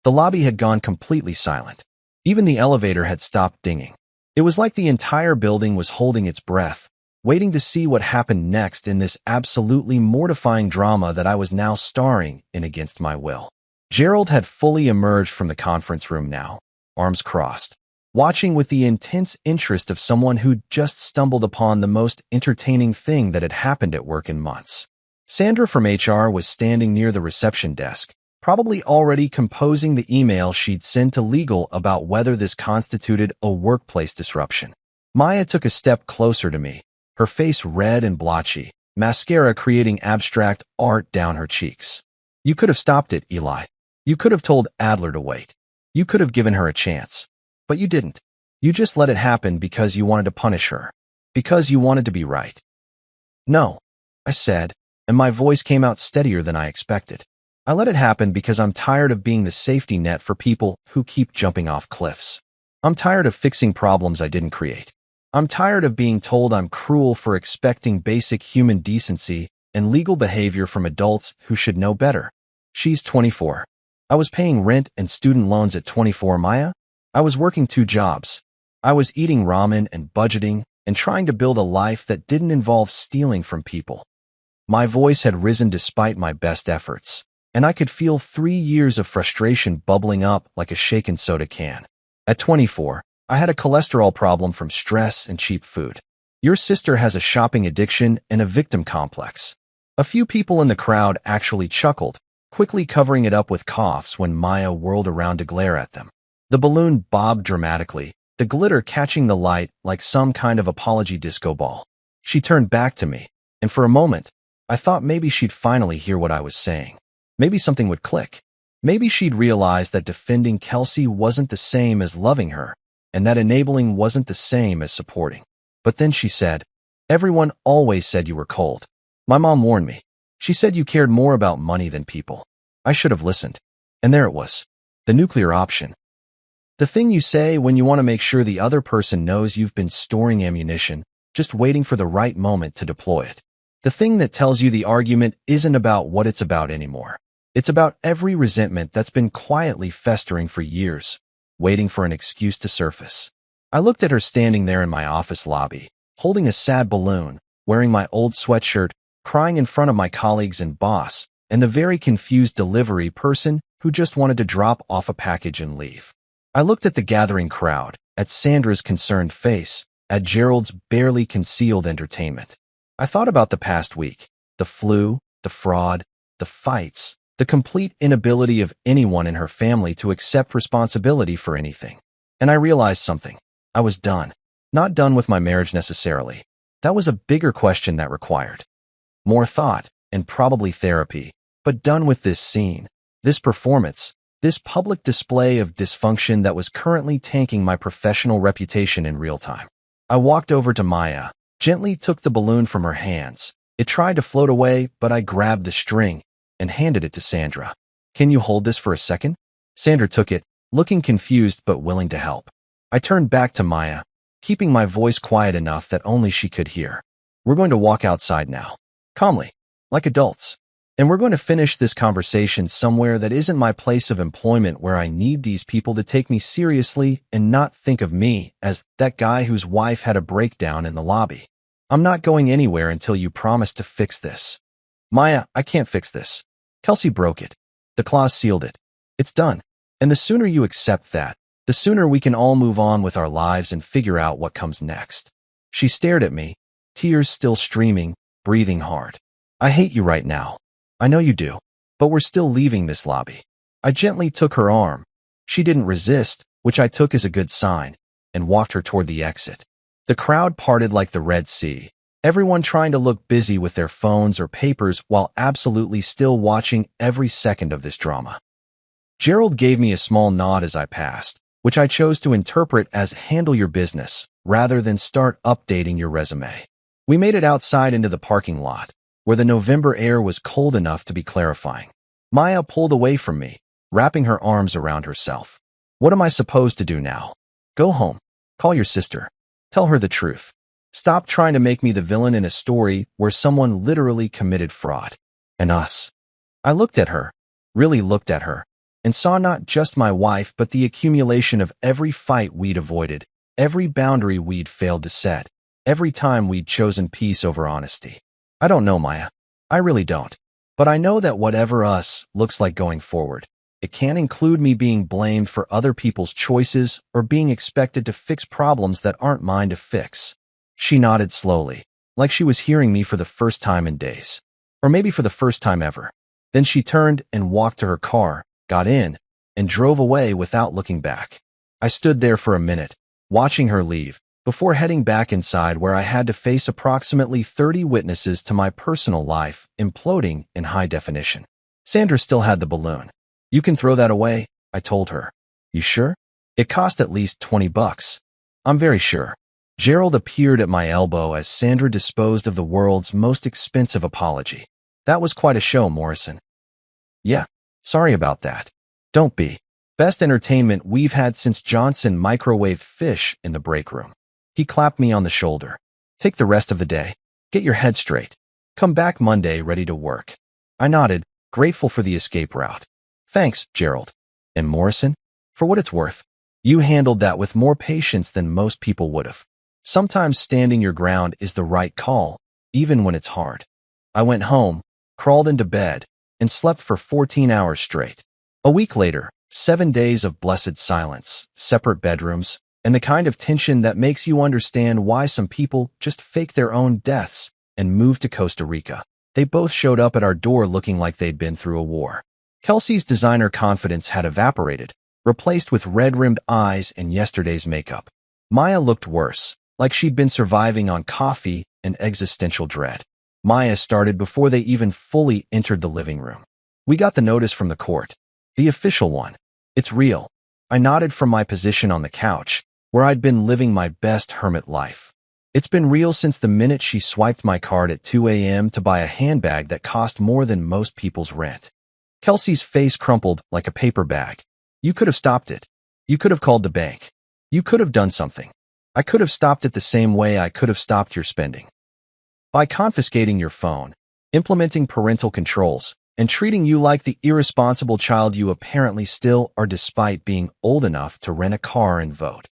The lobby had gone completely silent. Even the elevator had stopped dinging. It was like the entire building was holding its breath, waiting to see what happened next in this absolutely mortifying drama that I was now starring in against my will. Gerald had fully emerged from the conference room now, arms crossed, watching with the intense interest of someone who'd just stumbled upon the most entertaining thing that had happened at work in months. Sandra from HR was standing near the reception desk, probably already composing the email she'd send to legal about whether this constituted a workplace disruption. Maya took a step closer to me, her face red and blotchy, mascara creating abstract art down her cheeks. "You could have stopped it, Eli. You could have told Adler to wait. You could have given her a chance. But you didn't. You just let it happen because you wanted to punish her. Because you wanted to be right." "No," I said, and my voice came out steadier than I expected. I let it happen because I'm tired of being the safety net for people who keep jumping off cliffs. I'm tired of fixing problems I didn't create. I'm tired of being told I'm cruel for expecting basic human decency and legal behavior from adults who should know better. She's 24. I was paying rent and student loans at 24, Maya. I was working 2 jobs. I was eating ramen and budgeting and trying to build a life that didn't involve stealing from people. My voice had risen despite my best efforts, and I could feel 3 years of frustration bubbling up like a shaken soda can. At 24, I had a cholesterol problem from stress and cheap food. Your sister has a shopping addiction and a victim complex. A few people in the crowd actually chuckled, quickly covering it up with coughs when Maya whirled around to glare at them. The balloon bobbed dramatically, the glitter catching the light like some kind of apology disco ball. She turned back to me, and for a moment, I thought maybe she'd finally hear what I was saying. Maybe something would click. Maybe she'd realize that defending Kelsey wasn't the same as loving her, and that enabling wasn't the same as supporting. But then she said, "Everyone always said you were cold. My mom warned me. She said you cared more about money than people. I should have listened." And there it was, the nuclear option. The thing you say when you want to make sure the other person knows you've been storing ammunition, just waiting for the right moment to deploy it. The thing that tells you the argument isn't about what it's about anymore. It's about every resentment that's been quietly festering for years, waiting for an excuse to surface. I looked at her standing there in my office lobby, holding a sad balloon, wearing my old sweatshirt, crying in front of my colleagues and boss, and the very confused delivery person who just wanted to drop off a package and leave. I looked at the gathering crowd, at Sandra's concerned face, at Gerald's barely concealed entertainment. I thought about the past week, the flu, the fraud, the fights, the complete inability of anyone in her family to accept responsibility for anything. And I realized something. I was done. Not done with my marriage necessarily. That was a bigger question that required more thought and probably therapy, but done with this scene, this performance, this public display of dysfunction that was currently tanking my professional reputation in real time. I walked over to Maya, gently took the balloon from her hands. It tried to float away, but I grabbed the string and handed it to Sandra. "Can you hold this for a second?" Sandra took it, looking confused but willing to help. I turned back to Maya, keeping my voice quiet enough that only she could hear. "We're going to walk outside now. Calmly, like adults. And we're going to finish this conversation somewhere that isn't my place of employment where I need these people to take me seriously and not think of me as that guy whose wife had a breakdown in the lobby. I'm not going anywhere until you promise to fix this." "Maya, I can't fix this. Kelsey broke it. The clause sealed it. It's done. And the sooner you accept that, the sooner we can all move on with our lives and figure out what comes next." She stared at me, tears still streaming, breathing hard. "I hate you right now. I know you do. But we're still leaving this lobby." I gently took her arm. She didn't resist, which I took as a good sign, and walked her toward the exit. The crowd parted like the Red Sea, everyone trying to look busy with their phones or papers while absolutely still watching every second of this drama. Gerald gave me a small nod as I passed, which I chose to interpret as handle your business, rather than start updating your resume. We made it outside into the parking lot, where the November air was cold enough to be clarifying. Maya pulled away from me, wrapping her arms around herself. "What am I supposed to do now?" "Go home. Call your sister. Tell her the truth. Stop trying to make me the villain in a story where someone literally committed fraud. And us." I looked at her, really looked at her, and saw not just my wife but the accumulation of every fight we'd avoided, every boundary we'd failed to set, every time we'd chosen peace over honesty. I don't know, Maya. I really don't. But I know that whatever us looks like going forward, it can't include me being blamed for other people's choices or being expected to fix problems that aren't mine to fix. She nodded slowly, like she was hearing me for the first time in days. Or maybe for the first time ever. Then she turned and walked to her car, got in, and drove away without looking back. I stood there for a minute, watching her leave, before heading back inside where I had to face approximately 30 witnesses to my personal life imploding in high definition. Sandra still had the balloon. "You can throw that away," I told her. "You sure? It cost at least $20. "I'm very sure." Gerald appeared at my elbow as Sandra disposed of the world's most expensive apology. "That was quite a show, Morrison." "Yeah, Sorry about that. Don't be. Best entertainment we've had since Johnson microwaved fish in the break room. He clapped me on the shoulder. Take the rest of the day. Get your head straight. Come back Monday ready to work. I nodded, grateful for the escape route. Thanks, Gerald. And Morrison? For what it's worth, you handled that with more patience than most people would have. Sometimes standing your ground is the right call, even when it's hard. I went home, crawled into bed, and slept for 14 hours straight. A week later, 7 days of blessed silence, separate bedrooms, and the kind of tension that makes you understand why some people just fake their own deaths and move to Costa Rica. They both showed up at our door looking like they'd been through a war. Kelsey's designer confidence had evaporated, replaced with red-rimmed eyes and yesterday's makeup. Maya looked worse, like she'd been surviving on coffee and existential dread. Maya started before they even fully entered the living room. We got the notice from the court. The official one. It's real. I nodded from my position on the couch, where I'd been living my best hermit life. It's been real since the minute she swiped my card at 2 a.m. to buy a handbag that cost more than most people's rent. Kelsey's face crumpled like a paper bag. You could have stopped it. You could have called the bank. You could have done something. I could have stopped it the same way I could have stopped your spending. By confiscating your phone, implementing parental controls, and treating you like the irresponsible child you apparently still are despite being old enough to rent a car and vote.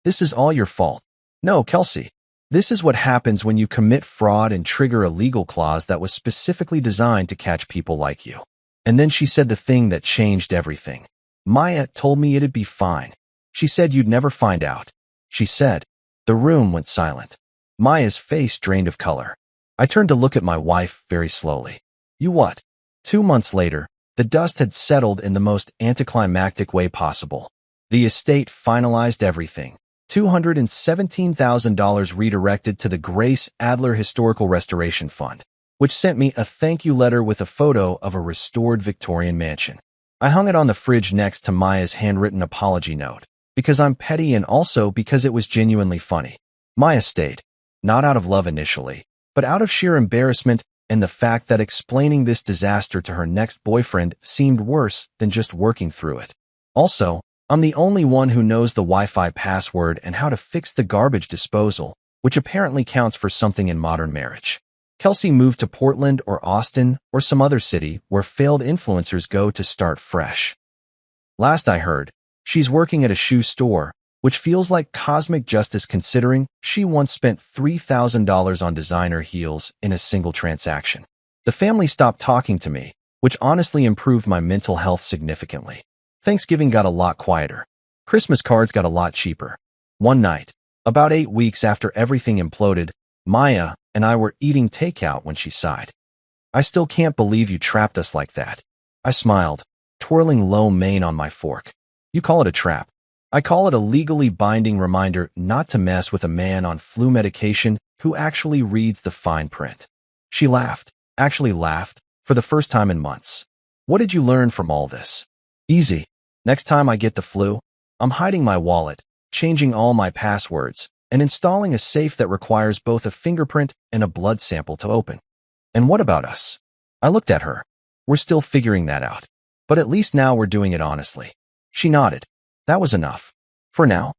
This is all your fault. No, Kelsey. This is what happens when you commit fraud and trigger a legal clause that was specifically designed to catch people like you. And then she said the thing that changed everything. Maya told me it'd be fine. She said you'd never find out. She said. The room went silent. Maya's face drained of color. I turned to look at my wife very slowly. You what? 2 months later, the dust had settled in the most anticlimactic way possible. The estate finalized everything. $217,000 redirected to the Grace Adler Historical Restoration Fund, which sent me a thank you letter with a photo of a restored Victorian mansion. I hung it on the fridge next to Maya's handwritten apology note, because I'm petty and also because it was genuinely funny. Maya stayed, not out of love initially, but out of sheer embarrassment and the fact that explaining this disaster to her next boyfriend seemed worse than just working through it. Also, I'm the only one who knows the Wi-Fi password and how to fix the garbage disposal, which apparently counts for something in modern marriage. Kelsey moved to Portland or Austin or some other city where failed influencers go to start fresh. Last I heard, she's working at a shoe store, which feels like cosmic justice considering she once spent $3,000 on designer heels in a single transaction. The family stopped talking to me, which honestly improved my mental health significantly. Thanksgiving got a lot quieter. Christmas cards got a lot cheaper. One night, about 8 weeks after everything imploded, Maya and I were eating takeout when she sighed. I still can't believe you trapped us like that. I smiled, twirling lo mein on my fork. You call it a trap. I call it a legally binding reminder not to mess with a man on flu medication who actually reads the fine print. She laughed, actually laughed, for the first time in months. What did you learn from all this? Easy. Next time I get the flu, I'm hiding my wallet, changing all my passwords, and installing a safe that requires both a fingerprint and a blood sample to open. And what about us? I looked at her. We're still figuring that out. But at least now we're doing it honestly. She nodded. That was enough. For now.